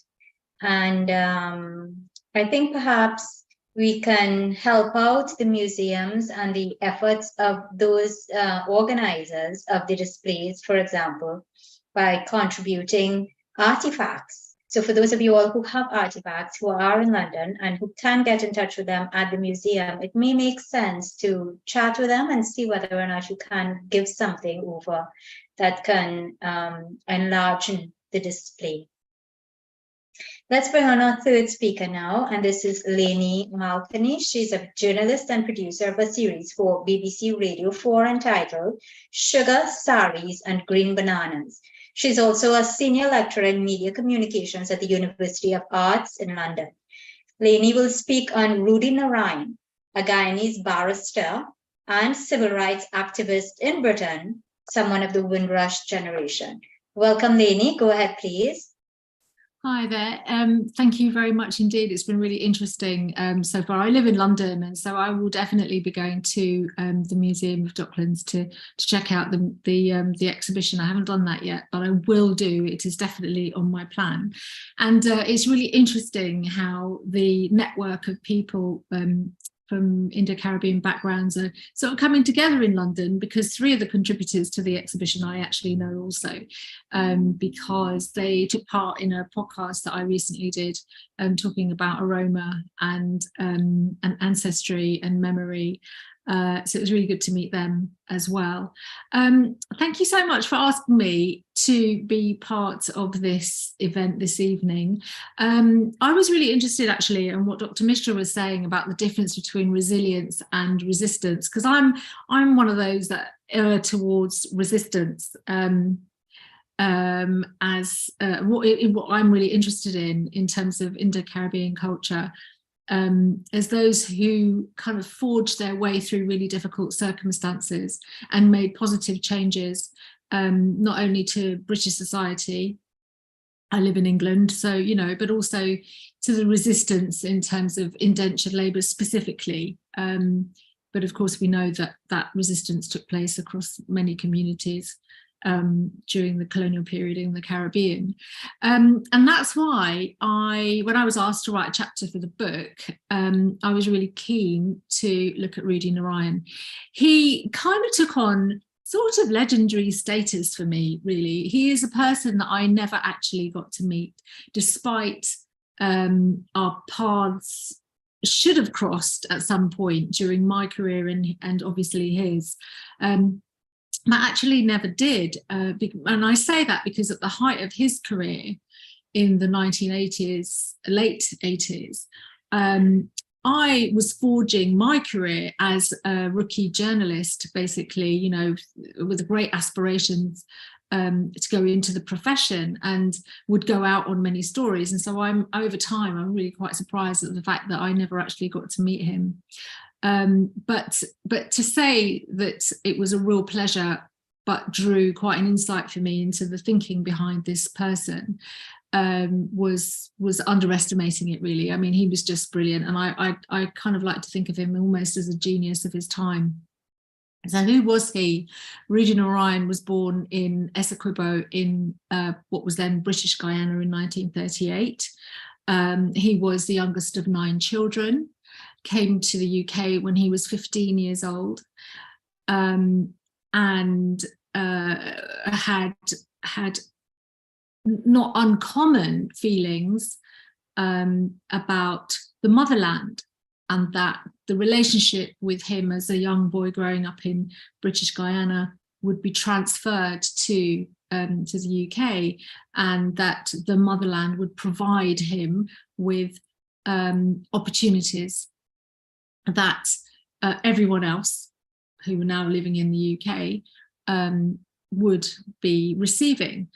And I think perhaps we can help out the museums and the efforts of those organizers of the displays, for example, by contributing artifacts. So for those of you all who have artifacts who are in London and who can get in touch with them at the museum, it may make sense to chat with them and see whether or not you can give something over that can enlarge the display. Let's bring on our third speaker now, and this is Lainey Malconey. She's a journalist and producer of a series for BBC Radio 4 entitled Sugar, Saris and Green Bananas. She's also a senior lecturer in media communications at the University of Arts in London. Lainey will speak on Rudy Narayan, a Guyanese barrister and civil rights activist in Britain, someone of the Windrush generation. Welcome, Lainey. Go ahead, please. Hi there. Thank you very much indeed. It's been really interesting so far. I live in London, and so I will definitely be going to the Museum of Docklands to check out the exhibition. I haven't done that yet, but I will do. It is definitely on my plan. And it's really interesting how the network of people from Indo-Caribbean backgrounds are sort of coming together in London, because three of the contributors to the exhibition I actually know also, because they took part in a podcast that I recently did talking about aroma and ancestry and memory. So it was really good to meet them as well. Thank you so much for asking me to be part of this event this evening. I was really interested actually in what Dr. Mishra was saying about the difference between resilience and resistance, because I'm one of those that err towards resistance as what I'm really interested in terms of Indo-Caribbean culture. As those who kind of forged their way through really difficult circumstances and made positive changes, not only to British society, I live in England, so, you know, but also to the resistance in terms of indentured labour specifically. But of course, we know that that resistance took place across many communities during the colonial period in the Caribbean. And that's why when I was asked to write a chapter for the book, I was really keen to look at Rudy Narayan. He kind of took on sort of legendary status for me, really. He is a person that I never actually got to meet, despite our paths should have crossed at some point during my career and obviously his. But actually never did. And I say that because at the height of his career in the 1980s, late 80s, I was forging my career as a rookie journalist, basically, you know, with great aspirations to go into the profession, and would go out on many stories. And so I'm really quite surprised at the fact that I never actually got to meet him. But to say that it was a real pleasure, but drew quite an insight for me into the thinking behind this person, was underestimating it, really. I mean, he was just brilliant, and I kind of like to think of him almost as a genius of his time. So who was he? Rudy Narayan was born in Essequibo in what was then British Guyana in 1938. He was the youngest of 9 children, came to the UK when he was 15 years old, and had not uncommon feelings about the motherland, and that the relationship with him as a young boy growing up in British Guyana would be transferred to the UK, and that the motherland would provide him with opportunities that everyone else who were now living in the UK would be receiving.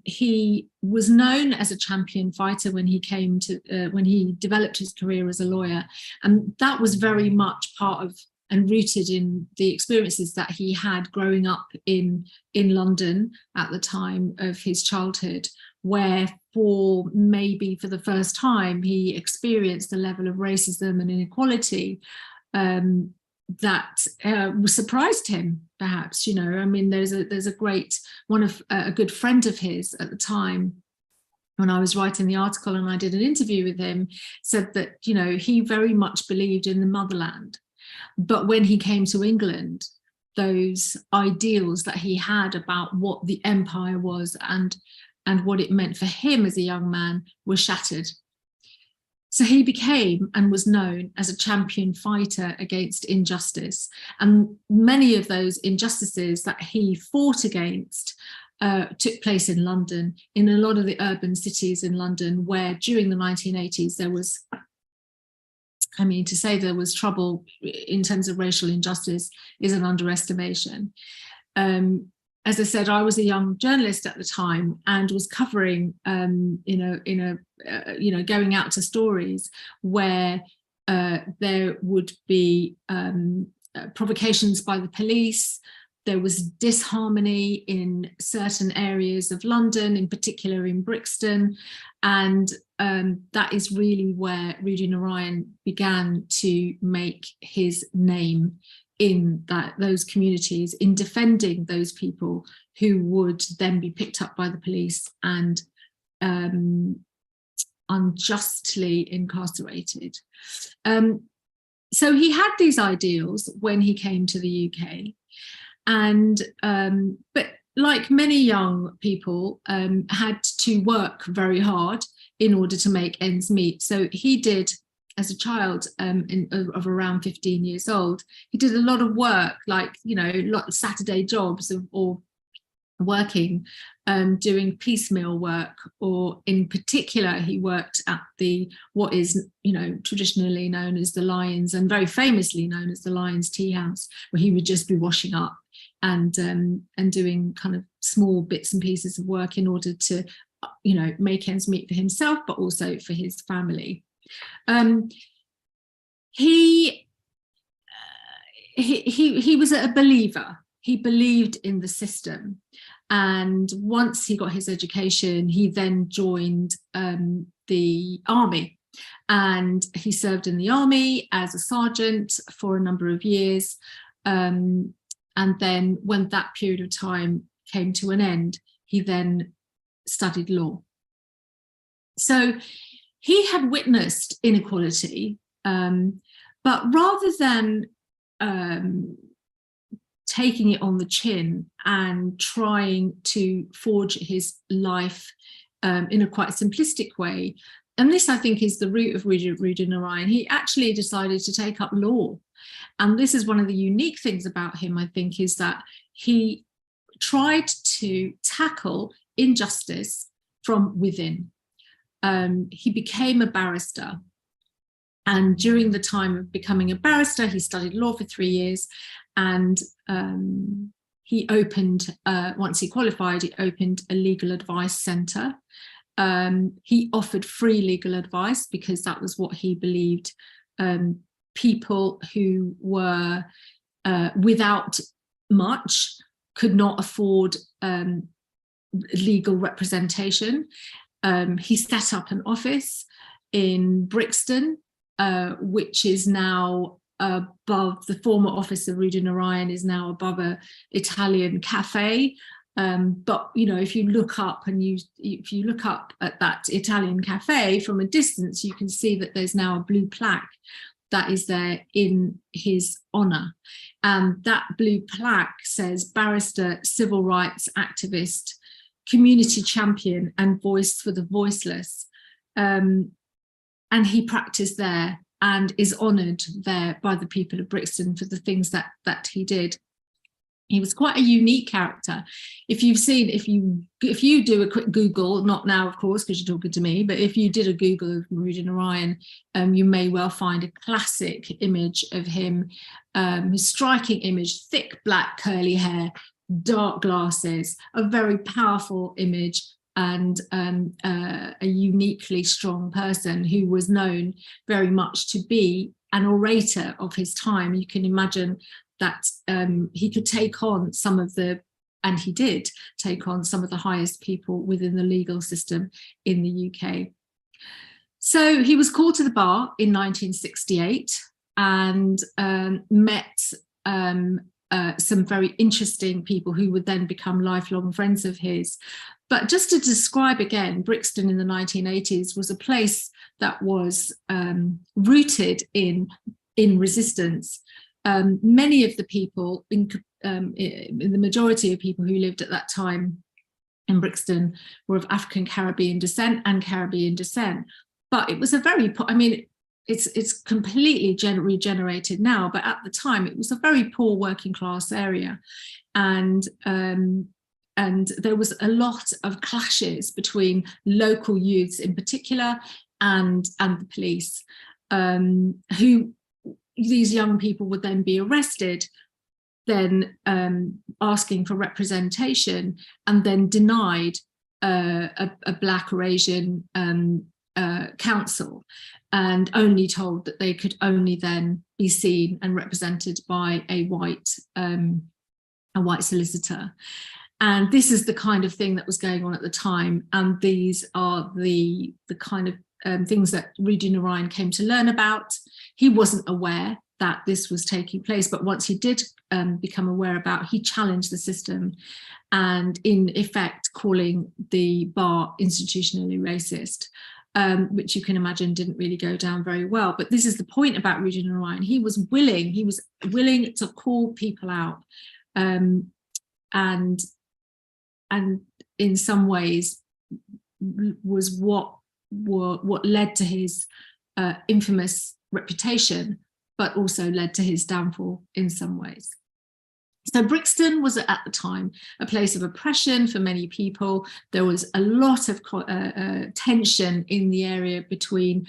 He was known as a champion fighter when he came to when he developed his career as a lawyer, and that was very much part of and rooted in the experiences that he had growing up in London at the time of his childhood, where for the first time he experienced a level of racism and inequality that surprised him, perhaps. You know, I mean, there's a great a good friend of his at the time, when I was writing the article and I did an interview with him, said that, you know, he very much believed in the motherland, but when he came to England, those ideals that he had about what the empire was and what it meant for him as a young man were shattered. So he became and was known as a champion fighter against injustice. And many of those injustices that he fought against took place in London, in a lot of the urban cities in London, where during the 1980s there was, I mean, to say there was trouble in terms of racial injustice is an underestimation. As I said, I was a young journalist at the time and was covering, going out to stories where there would be provocations by the police. There was disharmony in certain areas of London, in particular in Brixton. And that is really where Rudy Narayan began to make his name in those communities, in defending those people who would then be picked up by the police and unjustly incarcerated. So he had these ideals when he came to the UK, and but like many young people, had to work very hard in order to make ends meet. So he did, as a child of around 15 years old, he did a lot of work, like, you know, lot of Saturday jobs or working, doing piecemeal work, or in particular, he worked at what is, you know, traditionally known as the Lions, and very famously known as the Lions Tea House, where he would just be washing up and doing kind of small bits and pieces of work in order to, you know, make ends meet for himself, but also for his family. He was a believer. He believed in the system, and once he got his education, he then joined the army, and he served in the army as a sergeant for a number of years, and then when that period of time came to an end, he then studied law. So he had witnessed inequality, but rather than taking it on the chin and trying to forge his life in a quite simplistic way, and this, I think, is the root of Rudy Narayan, he actually decided to take up law. And this is one of the unique things about him, I think, is that he tried to tackle injustice from within. He became a barrister, and during the time of becoming a barrister, he studied law for 3 years, and he opened, once he qualified, he opened a legal advice centre. He offered free legal advice because that was what he believed people who were without much could not afford legal representation. He set up an office in Brixton, which is now above, the former office of Rudy Narayan is now above a Italian cafe. But you know, if you look up if you look up at that Italian cafe from a distance, you can see that there's now a blue plaque that is there in his honour. And that blue plaque says barrister, civil rights activist, community champion and voice for the voiceless. And he practiced there and is honoured there by the people of Brixton for the things that he did. He was quite a unique character. If you do a quick Google, not now of course because you're talking to me, but if you did a Google of Rudy Narayan, you may well find a classic image of him, a striking image, thick black curly hair, dark glasses, a very powerful image, and a uniquely strong person who was known very much to be an orator of his time. You can imagine that he could take on some of the, and he did take on some of the highest people within the legal system in the UK. So he was called to the bar in 1968 and met some very interesting people who would then become lifelong friends of his. But just to describe again, Brixton in the 1980s was a place that was rooted in resistance. Many of the people, in the majority of people who lived at that time in Brixton were of African Caribbean descent and Caribbean descent. But it was a very, I mean, it's completely regenerated now, but at the time it was a very poor working class area. And there was a lot of clashes between local youths in particular and the police, who these young people would then be arrested, then asking for representation, and then denied a Black or Asian counsel, and only told that they could only then be seen and represented by a white solicitor. And this is the kind of thing that was going on at the time. And these are the kind of things that Rudy Narayan came to learn about. He wasn't aware that this was taking place, but once he did become aware about, he challenged the system, and in effect calling the bar institutionally racist, which you can imagine didn't really go down very well. But this is the point about Rudy Narayan. He was willing to call people out, and in some ways was what led to his infamous reputation, but also led to his downfall in some ways. So Brixton was at the time a place of oppression for many people. There was a lot of tension in the area between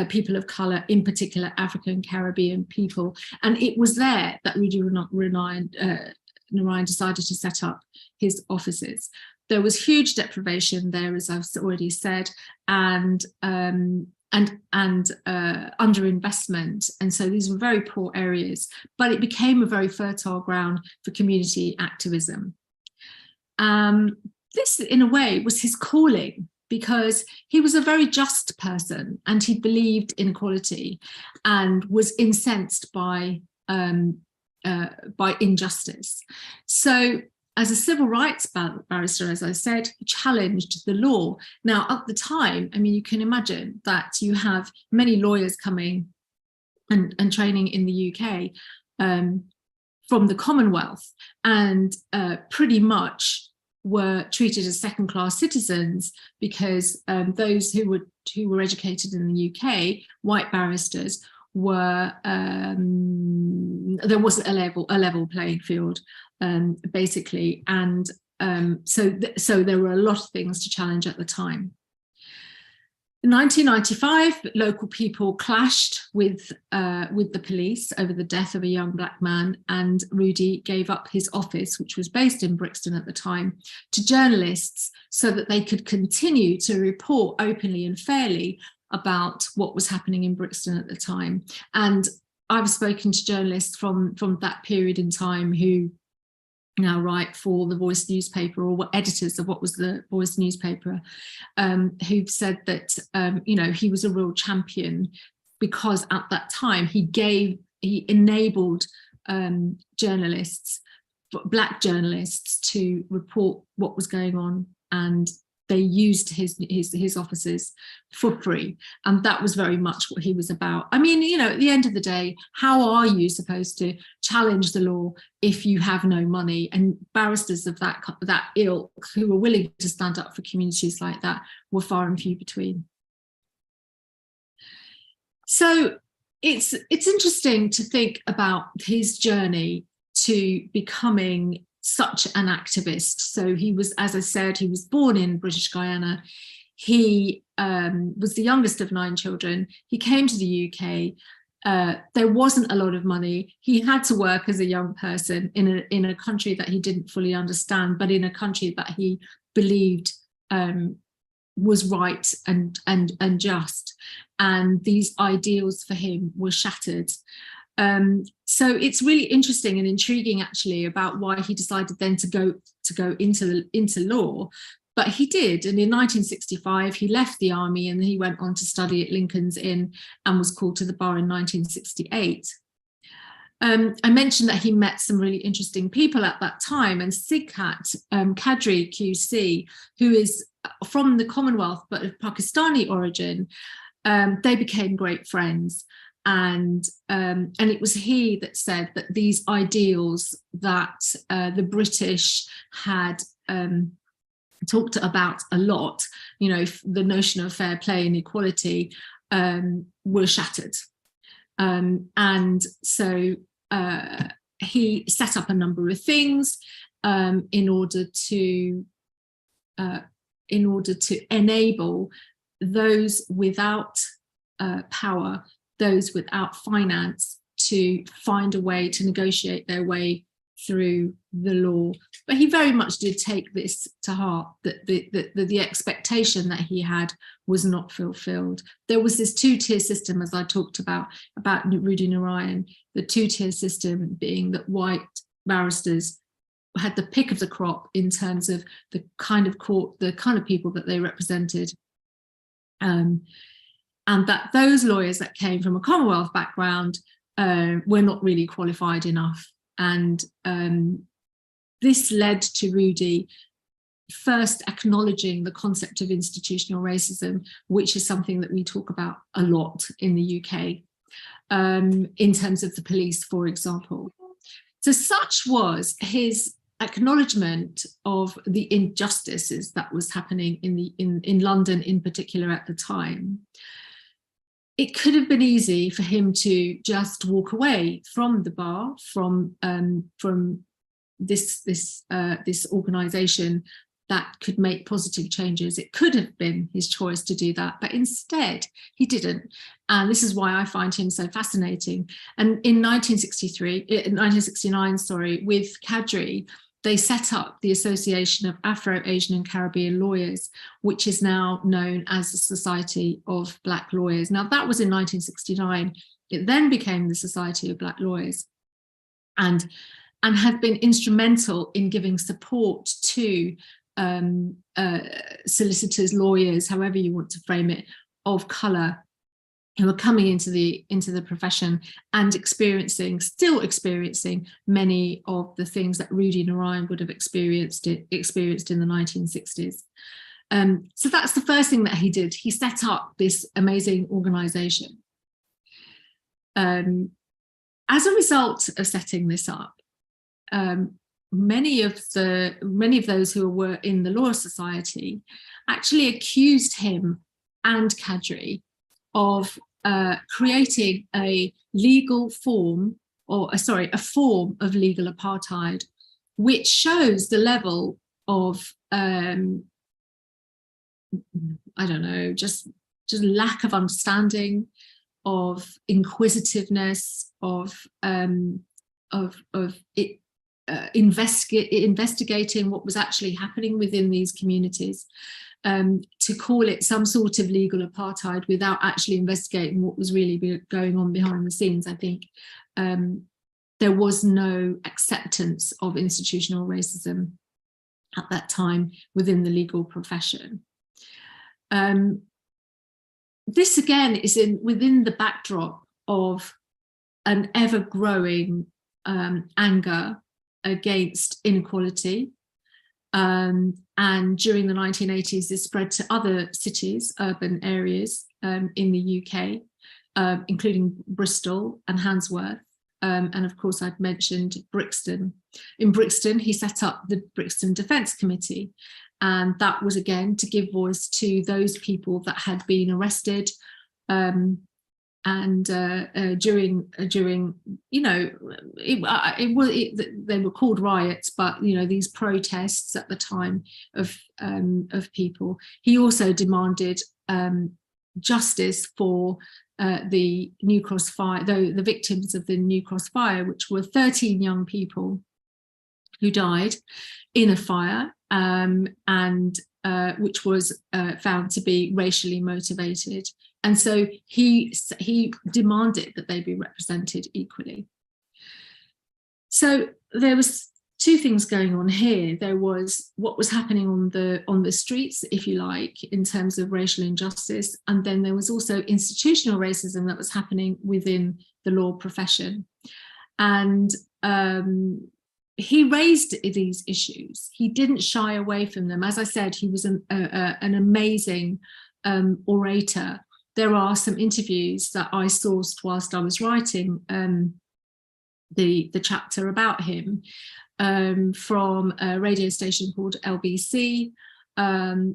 people of colour, in particular African Caribbean people. And it was there that Rudy Narayan decided to set up his offices. There was huge deprivation there, as I've already said, and underinvestment. And so these were very poor areas, but it became a very fertile ground for community activism. This, in a way, was his calling, because he was a very just person and he believed in equality and was incensed by injustice. So as a civil rights barrister, as I said, he challenged the law. Now, at the time, I mean, you can imagine that you have many lawyers coming and training in the UK from the Commonwealth, and pretty much were treated as second-class citizens, because those who were educated in the UK, white barristers, were there wasn't a level playing field, basically, and so there were a lot of things to challenge at the time. In 1995, local people clashed with the police over the death of a young black man, and Rudy gave up his office, which was based in Brixton at the time, to journalists so that they could continue to report openly and fairly about what was happening in Brixton at the time. And I've spoken to journalists from that period in time who now write for the Voice newspaper, or were editors of what was the Voice newspaper, who've said that he was a real champion, because at that time he enabled journalists, black journalists, to report what was going on, and they used his offices for free. And that was very much what he was about. I mean, at the end of the day, how are you supposed to challenge the law if you have no money? And barristers of that ilk who were willing to stand up for communities like that were far and few between. So it's interesting to think about his journey to becoming such an activist. So he was, as I said, he was born in British Guyana. He was the youngest of 9 children. He came to the UK. There wasn't a lot of money. He had to work as a young person in a country that he didn't fully understand, but in a country that he believed was right and just. And these ideals for him were shattered. So it's really interesting and intriguing, actually, about why he decided then to go into law. But he did, and in 1965 he left the army and he went on to study at Lincoln's Inn and was called to the bar in 1968. I mentioned that he met some really interesting people at that time, and Sighat Kadri QC, who is from the Commonwealth but of Pakistani origin, they became great friends. And it was he that said that these ideals that the British had talked about a lot, the notion of fair play and equality, were shattered. And so he set up a number of things in order to enable those without power, those without finance, to find a way to negotiate their way through the law. But he very much did take this to heart, that the expectation that he had was not fulfilled. There was this 2-tier system, as I talked about Rudy Narayan, the 2-tier system being that white barristers had the pick of the crop in terms of the kind of court, the kind of people that they represented. And that those lawyers that came from a Commonwealth background were not really qualified enough. And this led to Rudy first acknowledging the concept of institutional racism, which is something that we talk about a lot in the UK, in terms of the police, for example. So such was his acknowledgement of the injustices that was happening in London in particular at the time. It could have been easy for him to just walk away from the bar, from this organisation that could make positive changes. It could have been his choice to do that, but instead he didn't. And this is why I find him so fascinating. And in 1969, with Kadri, they set up the Association of Afro-Asian and Caribbean Lawyers, which is now known as the Society of Black Lawyers. Now, that was in 1969. It then became the Society of Black Lawyers, and have been instrumental in giving support to solicitors, lawyers, however you want to frame it, of colour, who are coming into the profession and still experiencing many of the things that Rudy Narayan would have experienced in the 1960s. So that's the first thing that he did. He set up this amazing organisation. As a result of setting this up, many of those who were in the Law Society actually accused him and Kadri of creating a form of legal apartheid, which shows the level of I don't know, just just lack of understanding, of inquisitiveness, of investigating what was actually happening within these communities. To call it some sort of legal apartheid without actually investigating what was really going on behind the scenes, I think there was no acceptance of institutional racism at that time within the legal profession. This again is within the backdrop of an ever-growing anger against inequality. And during the 1980s, this spread to other cities, urban areas in the UK, including Bristol and Handsworth. And of course, I'd mentioned Brixton. In Brixton, he set up the Brixton Defence Committee. And that was, again, to give voice to those people that had been arrested during you know, they were called riots, but you know, these protests at the time of people. He also demanded justice for the New Cross fire, the victims of the New Cross fire, which were 13 young people who died in a fire, which was found to be racially motivated. And so he demanded that they be represented equally. So there was two things going on here. There was what was happening on the streets, if you like, in terms of racial injustice, and then there was also institutional racism that was happening within the law profession. And he raised these issues. He didn't shy away from them. As I said, he was an amazing orator. There are some interviews that I sourced whilst I was writing the chapter about him from a radio station called LBC,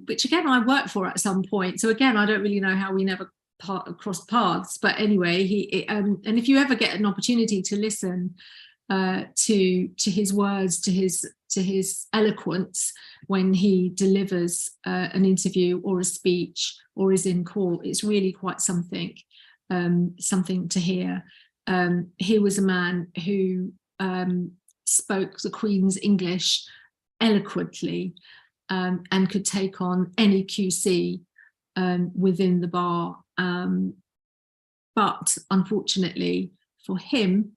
which again I worked for at some point. So again, I don't really know how we never crossed paths. But anyway, and if you ever get an opportunity to listen to his words, to his eloquence when he delivers an interview or a speech or is in court, it's really quite something to hear. He was a man who spoke the Queen's English eloquently and could take on any QC within the bar. But unfortunately for him,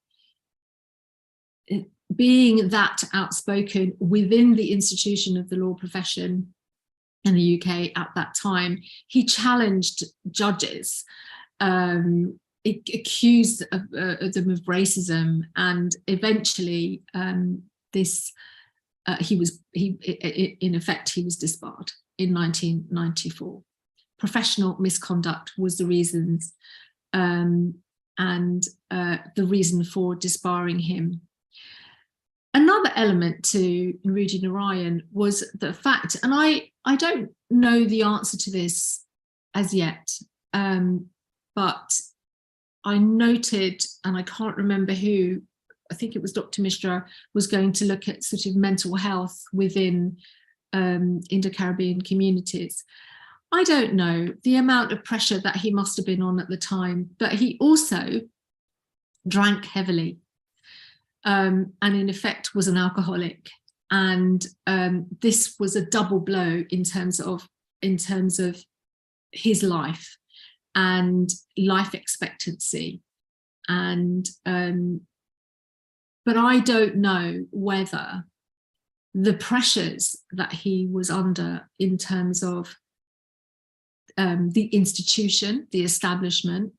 being that outspoken within the institution of the law profession in the UK at that time, he challenged judges, accused them of racism, and eventually in effect he was disbarred in 1994. Professional misconduct was the reasons, and the reason for disbarring him. Another element to Rudy Narayan was the fact, and I don't know the answer to this as yet, but I noted, and I can't remember who, I think it was Dr. Mishra, was going to look at sort of mental health within Indo-Caribbean communities. I don't know the amount of pressure that he must have been on at the time, but he also drank heavily. And in effect was an alcoholic, and this was a double blow in terms of his life and life expectancy. And but I don't know whether the pressures that he was under in terms of the institution, the establishment,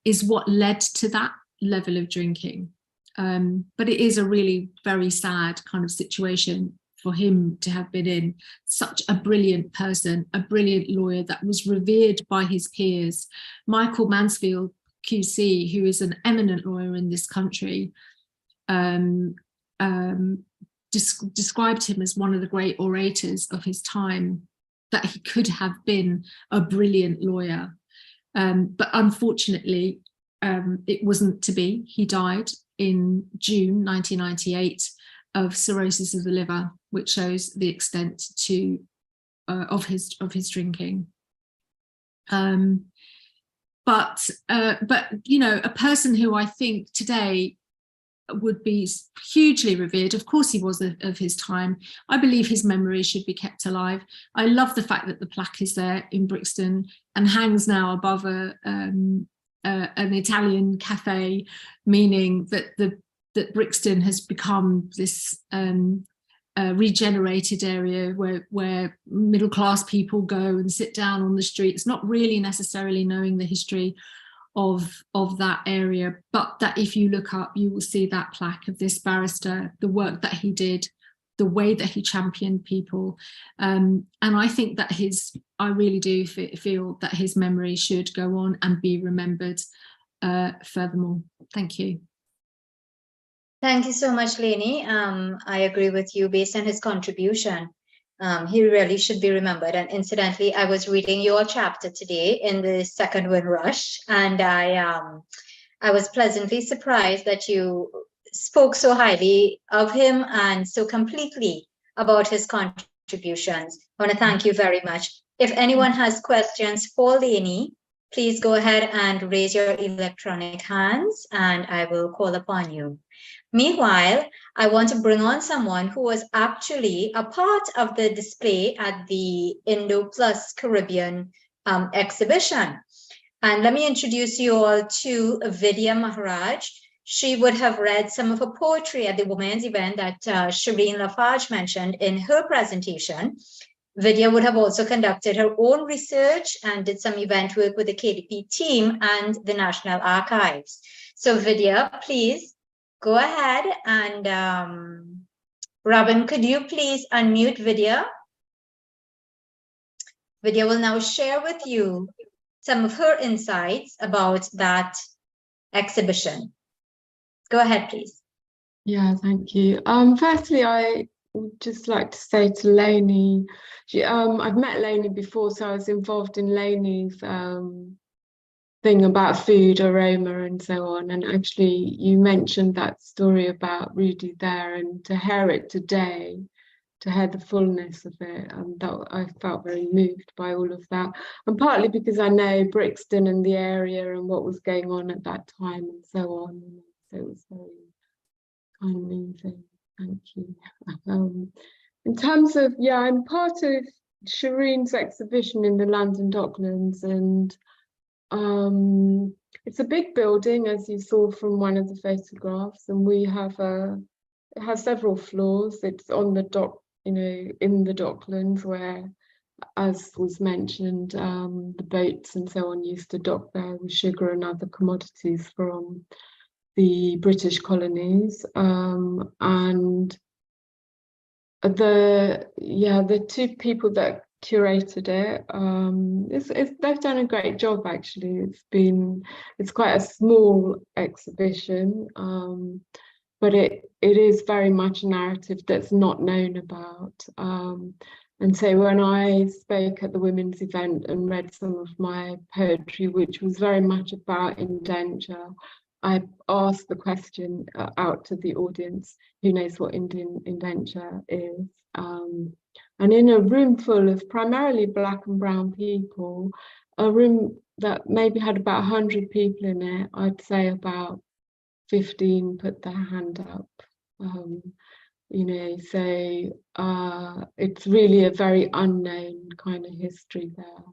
is what led to that level of drinking. But it is a really very sad kind of situation for him to have been in. Such a brilliant person, a brilliant lawyer that was revered by his peers. Michael Mansfield QC, who is an eminent lawyer in this country, described him as one of the great orators of his time, that he could have been a brilliant lawyer. But unfortunately, it wasn't to be. He died in June 1998 of cirrhosis of the liver, which shows the extent of his drinking. but you know, a person who I think today would be hugely revered. Of course he was of his time. I believe his memory should be kept alive. I love the fact that the plaque is there in Brixton and hangs now above an Italian cafe, meaning that Brixton has become this regenerated area where middle-class people go and sit down on the streets, not really necessarily knowing the history of that area, but that if you look up, you will see that plaque of this barrister, the work that he did, the way that he championed people. And I think that I really do feel that his memory should go on and be remembered furthermore. Thank you. Thank you so much, Lainey. I agree with you based on his contribution. He really should be remembered. And incidentally, I was reading your chapter today in the Second Wind Rush, and I was pleasantly surprised that you spoke so highly of him and so completely about his contributions. I want to thank you very much. If anyone has questions for Lainey, please go ahead and raise your electronic hands and I will call upon you. Meanwhile, I want to bring on someone who was actually a part of the display at the Indo+Caribbean exhibition. And let me introduce you all to Vidya Maharaj. She would have read some of her poetry at the women's event that Shireen Lafarge mentioned in her presentation. Vidya would have also conducted her own research and did some event work with the KDP team and the National Archives. So Vidya, please go ahead and Robin, could you please unmute Vidya? Vidya will now share with you some of her insights about that exhibition. Go ahead, please. Yeah, thank you. Firstly, I would just like to say to Lainey, I've met Lainey before, so I was involved in Lainey's thing about food, aroma, and so on. And actually, you mentioned that story about Rudy there, and to hear it today, to hear the fullness of it, that I felt very moved by all of that. And partly because I know Brixton and the area and what was going on at that time and so on. So it was very kind of moving. Thank you. In terms of, yeah, I'm part of Shireen's exhibition in the London Docklands, and it's a big building, as you saw from one of the photographs, and we have it has several floors. It's on the dock, you know, in the Docklands, where, as was mentioned, the boats and so on used to dock there with sugar and other commodities from the British colonies. And the two people that curated it, they've done a great job, actually. It's quite a small exhibition, but it is very much a narrative that's not known about. And so when I spoke at the women's event and read some of my poetry, which was very much about indenture, I asked the question out to the audience, who knows what Indian indenture is? And in a room full of primarily Black and brown people, a room that maybe had about 100 people in it, I'd say about 15 put their hand up. You know, so it's really a very unknown kind of history there.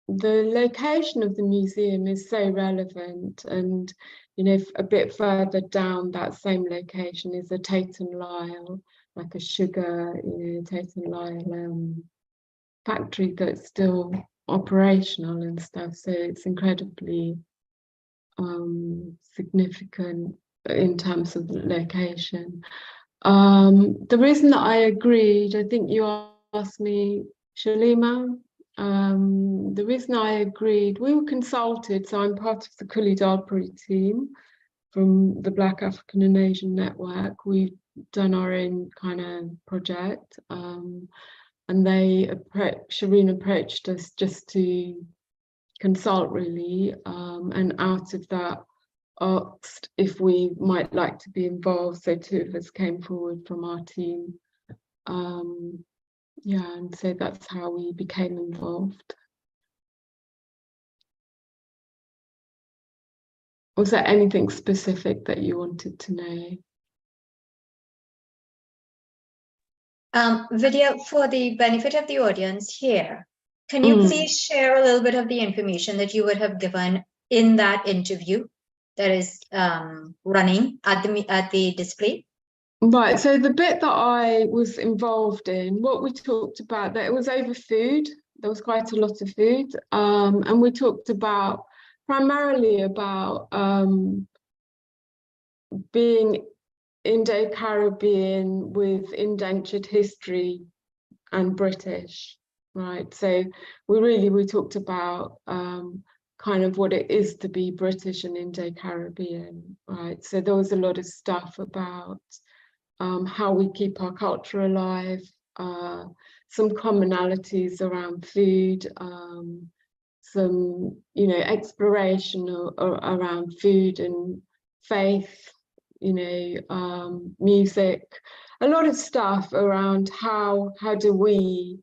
The location of the museum is so relevant, and you know, a bit further down that same location is a Tate and Lyle, like a sugar, you know, Tate and Lyle factory that's still operational and stuff. So it's incredibly significant in terms of the location. The reason that I agreed, I think you asked me, Shalima, the reason I agreed, we were consulted, so I'm part of the Kuli Dalpuri team from the Black African and Asian Network. We've done our own kind of project, and Shireen approached us just to consult, really, and out of that asked if we might like to be involved, so two of us came forward from our team. Yeah, and so that's how we became involved. Was there anything specific that you wanted to know? Vidya, for the benefit of the audience here, can you please share a little bit of the information that you would have given in that interview that is running at the display? Right, so the bit that I was involved in, what we talked about, that it was over food. There was quite a lot of food, and we talked about primarily about being Indo-Caribbean with indentured history and British, right? So we talked about kind of what it is to be British and Indo-Caribbean, right? So there was a lot of stuff about how we keep our culture alive, some commonalities around food, some, exploration around food and faith, music, a lot of stuff around how do we,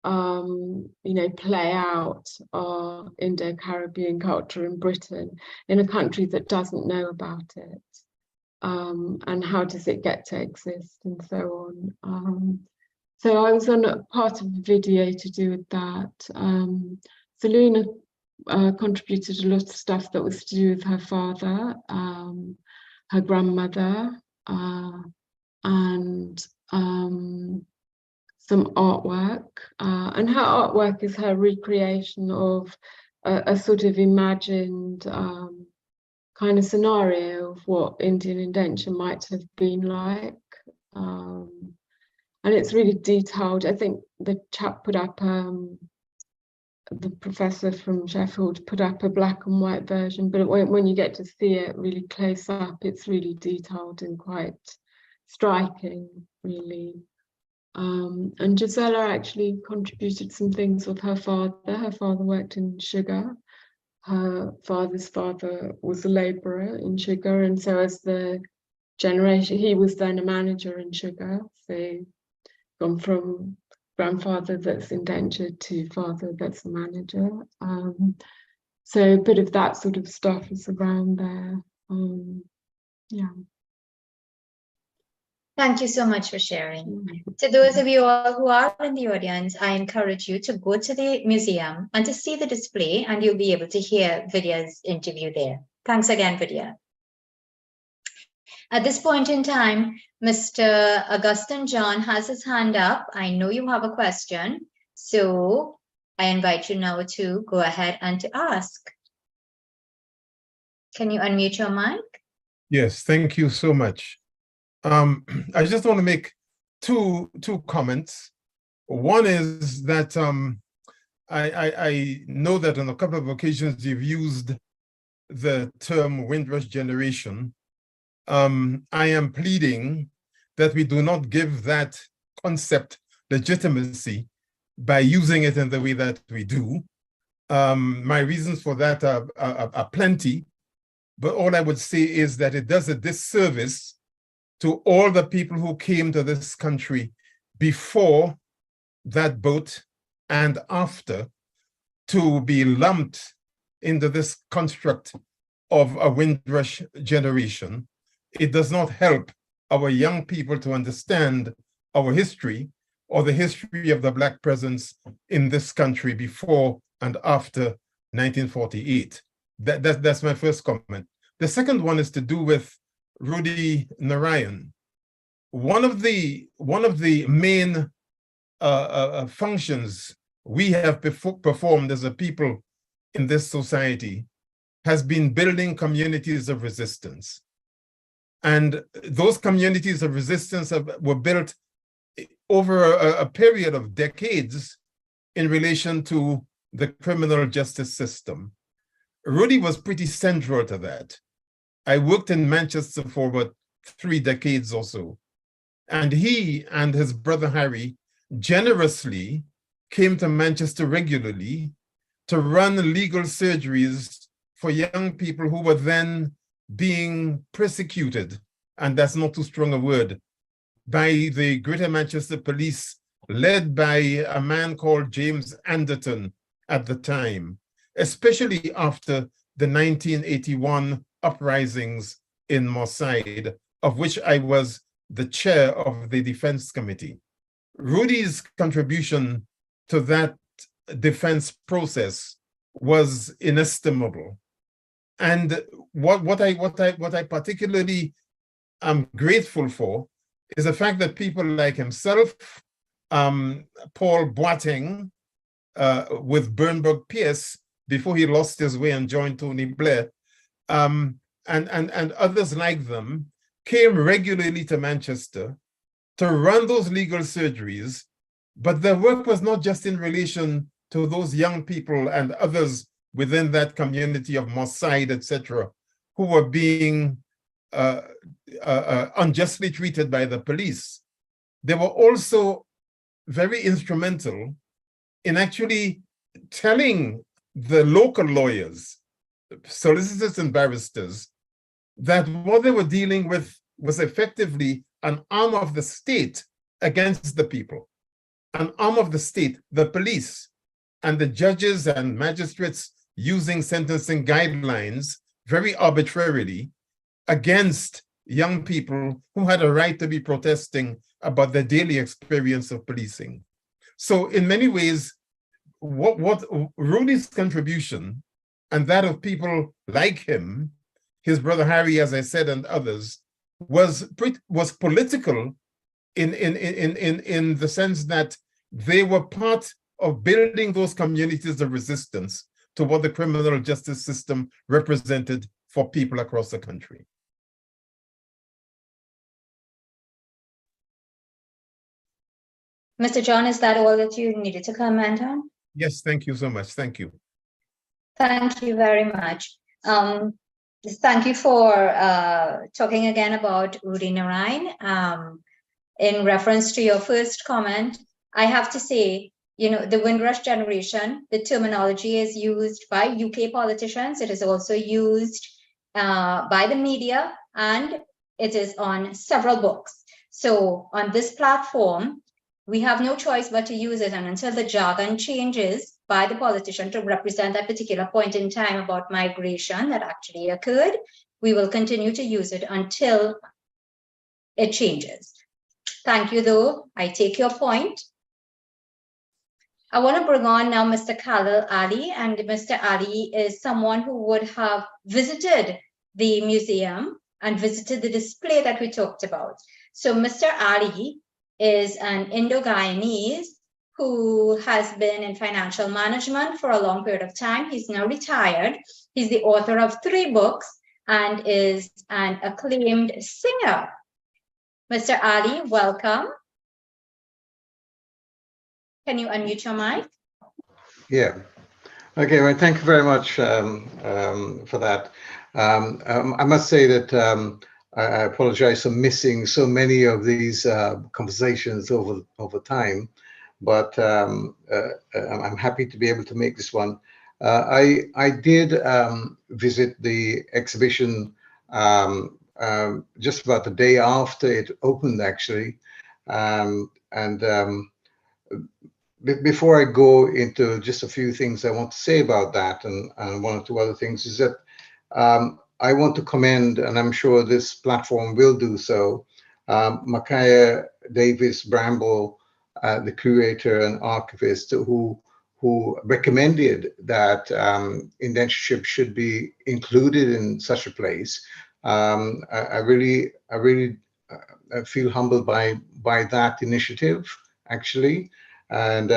play out our Indo-Caribbean culture in Britain, in a country that doesn't know about it. And how does it get to exist, and so on. So I was on a part of a video to do with that. Seluna contributed a lot of stuff that was to do with her father, her grandmother, and some artwork. And her artwork is her recreation of a sort of imagined kind of scenario of what Indian indenture might have been like. And it's really detailed. I think the chap put up, the professor from Sheffield put up a black and white version, but when you get to see it really close up, it's really detailed and quite striking, really. And Gisela actually contributed some things with her father. Her father worked in sugar. Her father's father was a labourer in sugar, and so as the generation, he was then a manager in sugar. So gone from grandfather that's indentured to father that's a manager. So a bit of that sort of stuff is around there. Yeah. Thank you so much for sharing. To those of you all who are in the audience, I encourage you to go to the museum and to see the display, and you'll be able to hear Vidya's interview there. Thanks again, Vidya. At this point in time, Mr. Augustine John has his hand up. I know you have a question, so I invite you now to go ahead and to ask. Can you unmute your mic? Yes, thank you so much. I just want to make two comments. One is that I know that on a couple of occasions you've used the term Windrush generation. I am pleading that we do not give that concept legitimacy by using it in the way that we do. My reasons for that are plenty, but all I would say is that it does a disservice to all the people who came to this country before that boat and after, to be lumped into this construct of a Windrush generation. It does not help our young people to understand our history or the history of the Black presence in this country before and after 1948. That's my first comment. The second one is to do with Rudy Narayan. One of the main functions we have performed as a people in this society has been building communities of resistance. And those communities of resistance were built over a period of decades in relation to the criminal justice system. Rudy was pretty central to that. I worked in Manchester for about 3 decades or so. And he and his brother Harry generously came to Manchester regularly to run legal surgeries for young people who were then being persecuted, and that's not too strong a word, by the Greater Manchester Police, led by a man called James Anderton at the time, especially after the 1981 uprisings in Mossad, of which I was the chair of the defense committee. Rudy's contribution to that defense process was inestimable. And what I particularly am grateful for is the fact that people like himself, Paul Boateng, with Bernberg Pierce, before he lost his way and joined Tony Blair, and others like them, came regularly to Manchester to run those legal surgeries. But their work was not just in relation to those young people and others within that community of Mossad, etc., who were being unjustly treated by the police. They were also very instrumental in actually telling the local lawyers, solicitors and barristers, that what they were dealing with was effectively an arm of the state against the people, an arm of the state, the police, and the judges and magistrates using sentencing guidelines very arbitrarily against young people who had a right to be protesting about their daily experience of policing. So in many ways, what Rudy's contribution and that of people like him, his brother Harry, as I said, and others, was political in the sense that they were part of building those communities of resistance to what the criminal justice system represented for people across the country. Mr. John, is that all that you needed to comment on? Yes, thank you so much. Thank you. Thank you very much. Thank you for talking again about Rudy Narayan. In reference to your first comment, I have to say, you know, the Windrush generation, the terminology is used by UK politicians. It is also used by the media, and it is on several books. So on this platform, we have no choice but to use it. And until the jargon changes by the politician to represent that particular point in time about migration that actually occurred, we will continue to use it until it changes. Thank you, though. I take your point. I want to bring on now Mr. Khalil Ali, and Mr. Ali is someone who would have visited the museum and visited the display that we talked about. So Mr. Ali is an Indo-Guyanese who has been in financial management for a long period of time. He's now retired. He's the author of 3 books and is an acclaimed singer. Mr. Ali, welcome. Can you unmute your mic? Yeah. Okay, well, thank you very much for that. I must say that I apologize for missing so many of these conversations over time, but I'm happy to be able to make this one. I did visit the exhibition just about the day after it opened, actually, before I go into just a few things I want to say about that, and one or two other things, is that I want to commend, and I'm sure this platform will do so, Makaya Davis Bramble, the curator and archivist, who recommended that indentureship should be included in such a place. I really feel humbled by that initiative, actually, and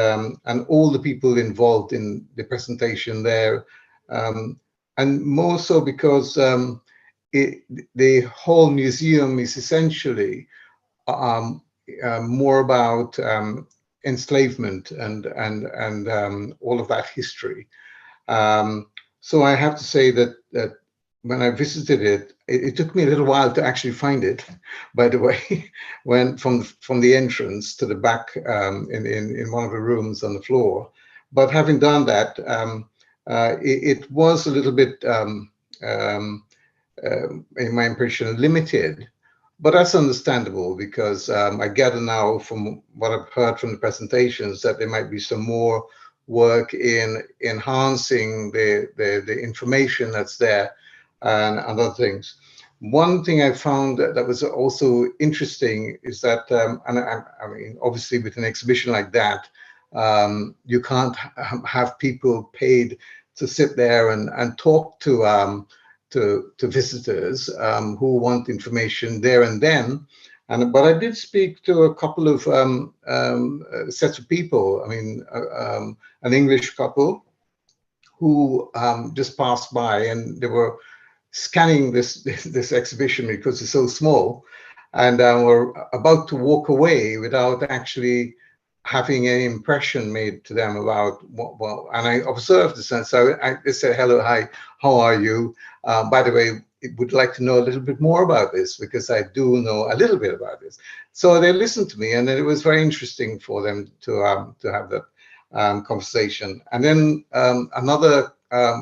all the people involved in the presentation there. And more so because the whole museum is essentially more about enslavement and all of that history. So I have to say that when I visited it, it took me a little while to actually find it, by the way, when from the entrance to the back in one of the rooms on the floor. But having done that, it was a little bit, in my impression, limited, but that's understandable because I gather now from what I've heard from the presentations that there might be some more work in enhancing the information that's there. and other things. One thing I found that was also interesting is that, and I mean, obviously with an exhibition like that, you can't have people paid to sit there and talk to visitors who want information there and then. But I did speak to a couple of sets of people. I mean, an English couple who just passed by, and they were scanning this exhibition because it's so small, and were about to walk away without actually having any impression made to them about what. Well, and I observed this, and so I said, "Hello, hi, how are you? By the way, I would like to know a little bit more about this because I do know a little bit about this." So they listened to me, and it was very interesting for them to have that conversation. And then another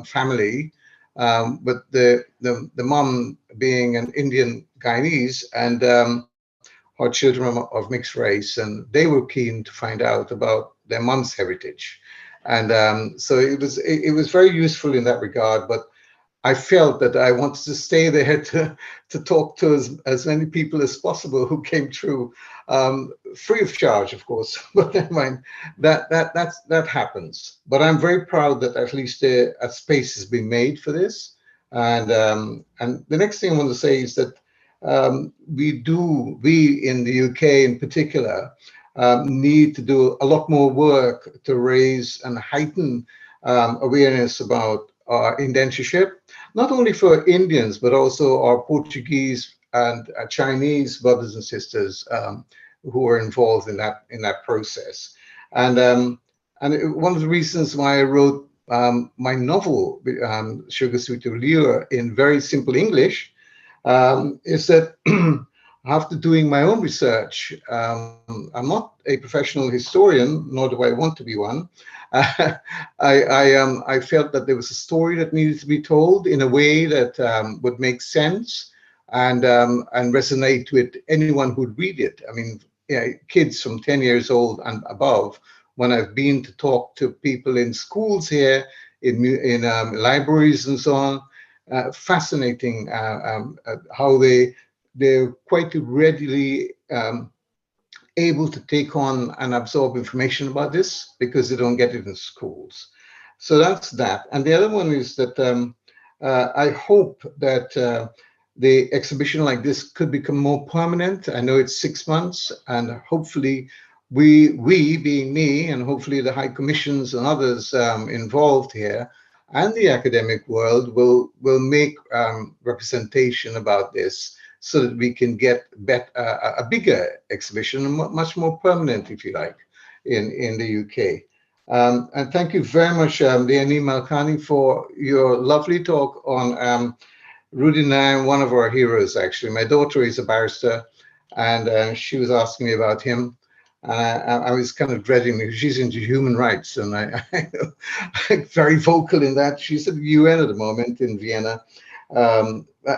family, but the mom being an Indian Guyanese, and her children of mixed race, and they were keen to find out about their mom's heritage. And so it was very useful in that regard. But I felt that I wanted to stay there to talk to as many people as possible who came through, free of charge, of course. But never mind, that happens. But I'm very proud that at least a space has been made for this. And the next thing I want to say is that we in the UK in particular need to do a lot more work to raise and heighten awareness about indentureship, not only for Indians, but also our Portuguese and Chinese brothers and sisters who are involved in that process. And one of the reasons why I wrote my novel, Sugar Sweet Lure, in very simple English, is that after doing my own research, I'm not a professional historian, nor do I want to be one. I felt that there was a story that needed to be told in a way that would make sense and resonate with anyone who'd read it. I mean, kids from 10 years old and above. When I've been to talk to people in schools here, in libraries and so on, fascinating how they're quite readily able to take on and absorb information about this because they don't get it in schools. So that's that. And the other one is that I hope that the exhibition like this could become more permanent. I know it's 6 months, and hopefully we being me, and hopefully the High Commissions and others involved here, and the academic world will make representation about this, so that we can get a bigger exhibition, much more permanent, if you like, in the UK. And thank you very much, Leonie Malkani, for your lovely talk on Rudy Narayan, one of our heroes, actually. My daughter is a barrister, and she was asking me about him. I was kind of dreading because she's into human rights, and I'm very vocal in that. She's at the UN at the moment in Vienna.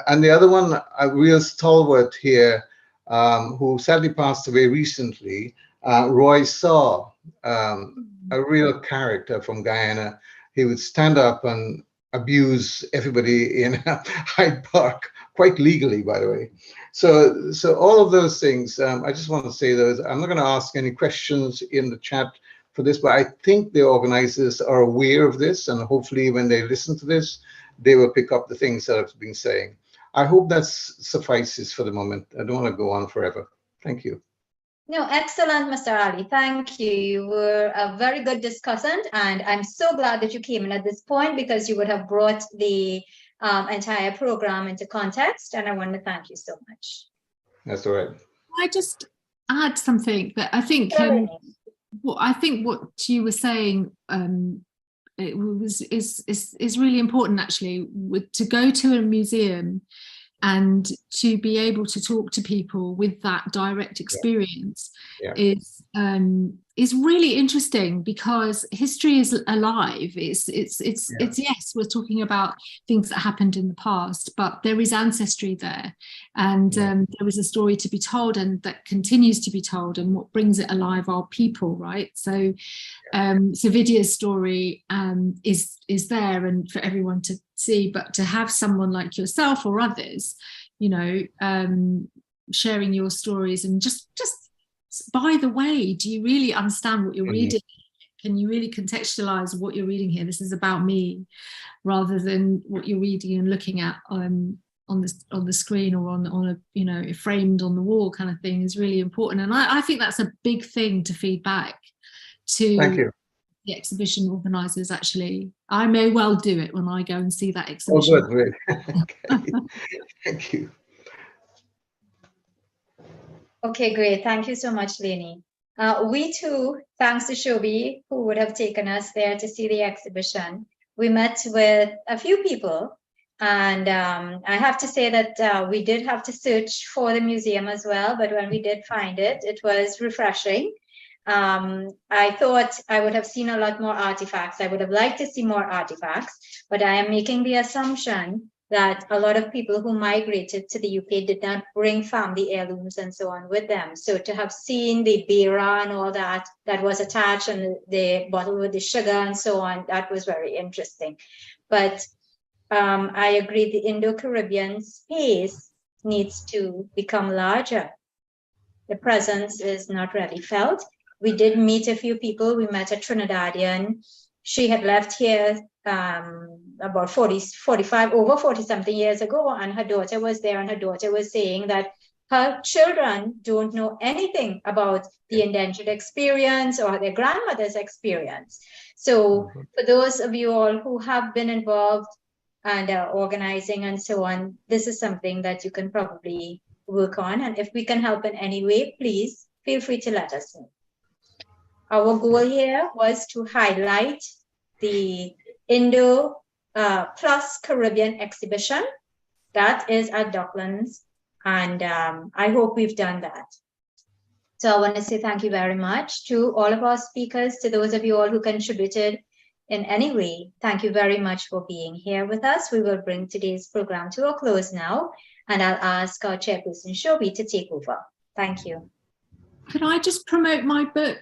And the other one, a real stalwart here, who sadly passed away recently, Roy Saw, a real character from Guyana. He would stand up and abuse everybody in Hyde Park, quite legally, by the way. So all of those things, I just want to say those. I'm not going to ask any questions in the chat for this, but I think the organizers are aware of this, and hopefully when they listen to this, they will pick up the things that I've been saying. I hope that suffices for the moment. I don't want to go on forever. Thank you. No, excellent, Mr. Ali. Thank you. You were a very good discussant, and I'm so glad that you came in at this point because you would have brought the entire program into context, and I want to thank you so much. That's all right. I just add something that I think what you were saying is really important, actually, to go to a museum and to be able to talk to people with that direct experience is really interesting, because history is alive. It's yes, we're talking about things that happened in the past, but there is ancestry there, and there is a story to be told, and that continues to be told, and what brings it alive are people, right? So Vidya's story is there, and for everyone to see, but to have someone like yourself or others, you know, sharing your stories and just by the way, do you really understand what you're reading? Can you really contextualize what you're reading here? This is about me, rather than what you're reading and looking at on the screen or on a, you know, framed on the wall kind of thing is really important. And I think that's a big thing to feed back to the exhibition organisers. Actually, I may well do it when I go and see that exhibition. Oh, good. Okay. Thank you. Okay, great. Thank you so much, Lainey. We too, thanks to Shobi, who would have taken us there to see the exhibition, we met with a few people. And I have to say that we did have to search for the museum as well. But when we did find it, it was refreshing. I thought I would have seen a lot more artifacts. I would have liked to see more artifacts, but I am making the assumption that a lot of people who migrated to the UK did not bring family heirlooms and so on with them. So to have seen the bira and all that was attached, and the bottle with the sugar and so on, that was very interesting. But I agree, the Indo-Caribbean space needs to become larger. The presence is not really felt. We did meet a few people. We met a Trinidadian. She had left here about 40 something years ago, and her daughter was there, and her daughter was saying that her children don't know anything about the indentured experience or their grandmother's experience. So for those of you all who have been involved and organizing and so on, this is something that you can probably work on. And if we can help in any way, please feel free to let us know. Our goal here was to highlight the Indo+Caribbean exhibition that is at Docklands, and I hope we've done that. So I want to say thank you very much to all of our speakers, to those of you all who contributed in any way. Thank you very much for being here with us. We will bring today's program to a close now, and I'll ask our chairperson Shobi to take over. Thank you. Could I just promote my book?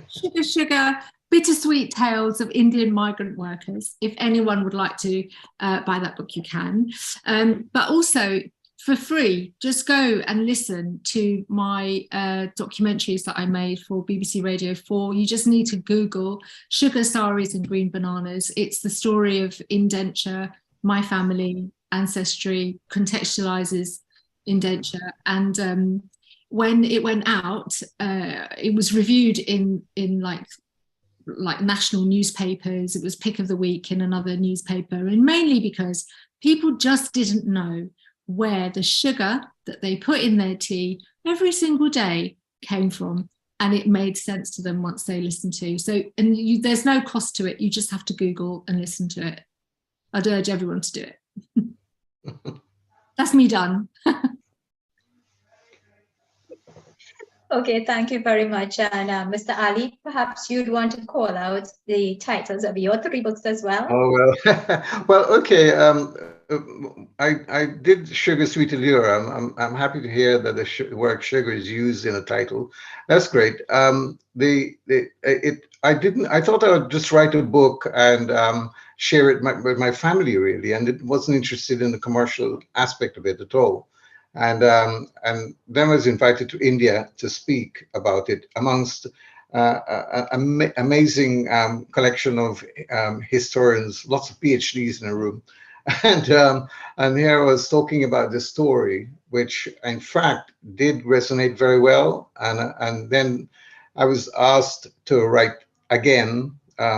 Sugar, Sugar, Bittersweet Tales of Indian Migrant Workers. If anyone would like to buy that book, you can. But also, for free, just go and listen to my documentaries that I made for BBC Radio 4. You just need to Google Sugar, Saris and Green Bananas. It's the story of indenture, my family, ancestry, contextualizes indenture. And when it went out, it was reviewed in like national newspapers. It was pick of the week in another newspaper, and mainly because people just didn't know where the sugar that they put in their tea every single day came from, and it made sense to them once they listened to. So, and there's no cost to it. You just have to Google and listen to it. I'd urge everyone to do it. That's me done. Okay, thank you very much. And Mr. Ali, perhaps you'd want to call out the titles of your 3 books as well. Oh, well, well, okay. I did Sugar, Sweet Allure. I'm happy to hear that the word sugar is used in a title. That's great. I thought I would just write a book and share it with my family, really, and it wasn't interested in the commercial aspect of it at all. And then I was invited to India to speak about it amongst an amazing collection of historians, lots of PhDs in a room. And here I was talking about this story, which in fact did resonate very well. And then I was asked to write again,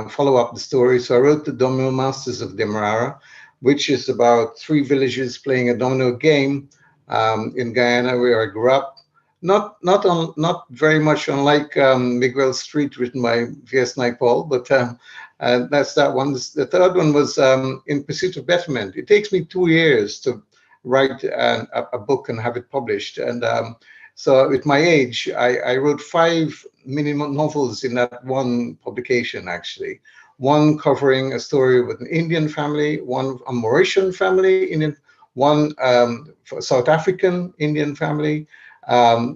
follow up the story. So I wrote The Domino Masters of Demerara, which is about 3 villages playing a domino game in Guyana, where I grew up. Not very much unlike Miguel Street, written by V.S. Naipaul, but that's that one. The third one was In Pursuit of Betterment. It takes me 2 years to write a book and have it published. And so at my age, I wrote 5 mini novels in that one publication, actually. One covering a story with an Indian family, one a Mauritian family, one South African Indian family,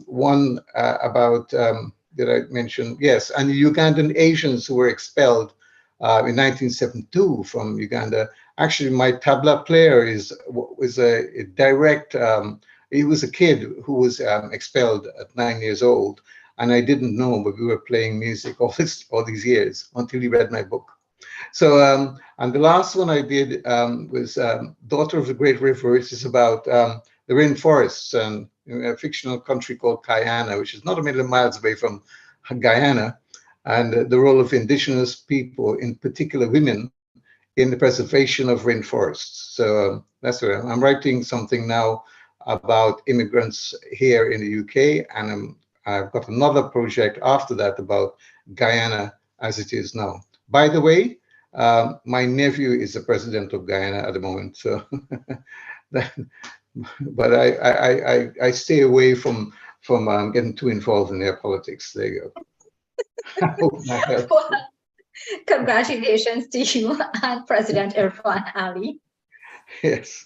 one about, did I mention? Yes, and the Ugandan Asians who were expelled in 1972 from Uganda. Actually, my tabla player was a direct. He was a kid who was expelled at 9 years old, and I didn't know, but we were playing music all these years until he read my book. So, and the last one I did was Daughter of the Great River, which is about the rainforests and a fictional country called Guyana, which is not a million miles away from Guyana, and the role of indigenous people, in particular women, in the preservation of rainforests. So that's what I'm writing something now about immigrants here in the UK, and I've got another project after that about Guyana as it is now. By the way, my nephew is the president of Guyana at the moment, so but I stay away from getting too involved in their politics. There you go. I hope that helps. Well, congratulations to you and President Irfan Ali. Yes.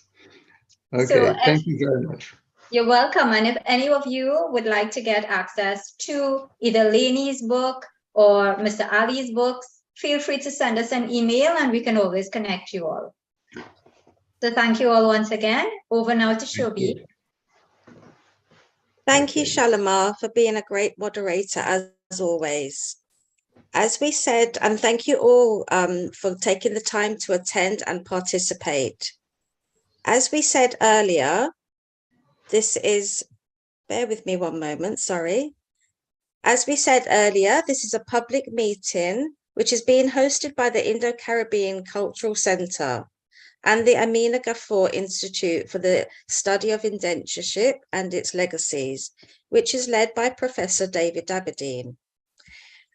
Okay, So, thank you very much. You're welcome. And if any of you would like to get access to either Lainey's book or Mr. Ali's books, feel free to send us an email and we can always connect you all. So thank you all once again. Over now to Shobi. Thank you, Shalimar, for being a great moderator as always. As we said, and thank you all for taking the time to attend and participate. As we said earlier, this is, bear with me one moment, sorry. As we said earlier, this is a public meeting which is being hosted by the Indo-Caribbean Cultural Centre and the Amina Ghafoor Institute for the Study of Indentureship and its Legacies, which is led by Professor David Aberdeen.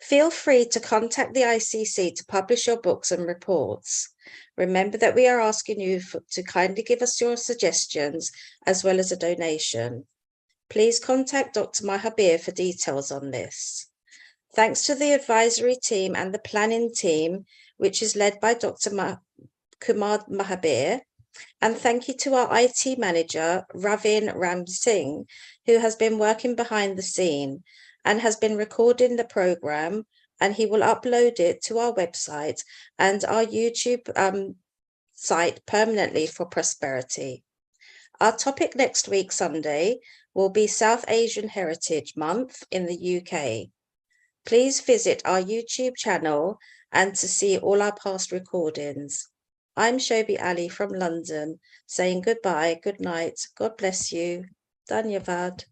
Feel free to contact the ICC to publish your books and reports. Remember that we are asking you to kindly give us your suggestions as well as a donation. Please contact Dr. Mahabir for details on this. Thanks to the advisory team and the planning team, which is led by Dr. Kumar Mahabir. And thank you to our IT manager, Ravin Ram Singh, who has been working behind the scene and has been recording the program, and he will upload it to our website and our YouTube site permanently for prosperity. Our topic next week, Sunday, will be South Asian Heritage Month in the UK. Please visit our YouTube channel and to see all our past recordings. I'm Shobi Ali from London, saying goodbye, good night, God bless you, Dhanyavad.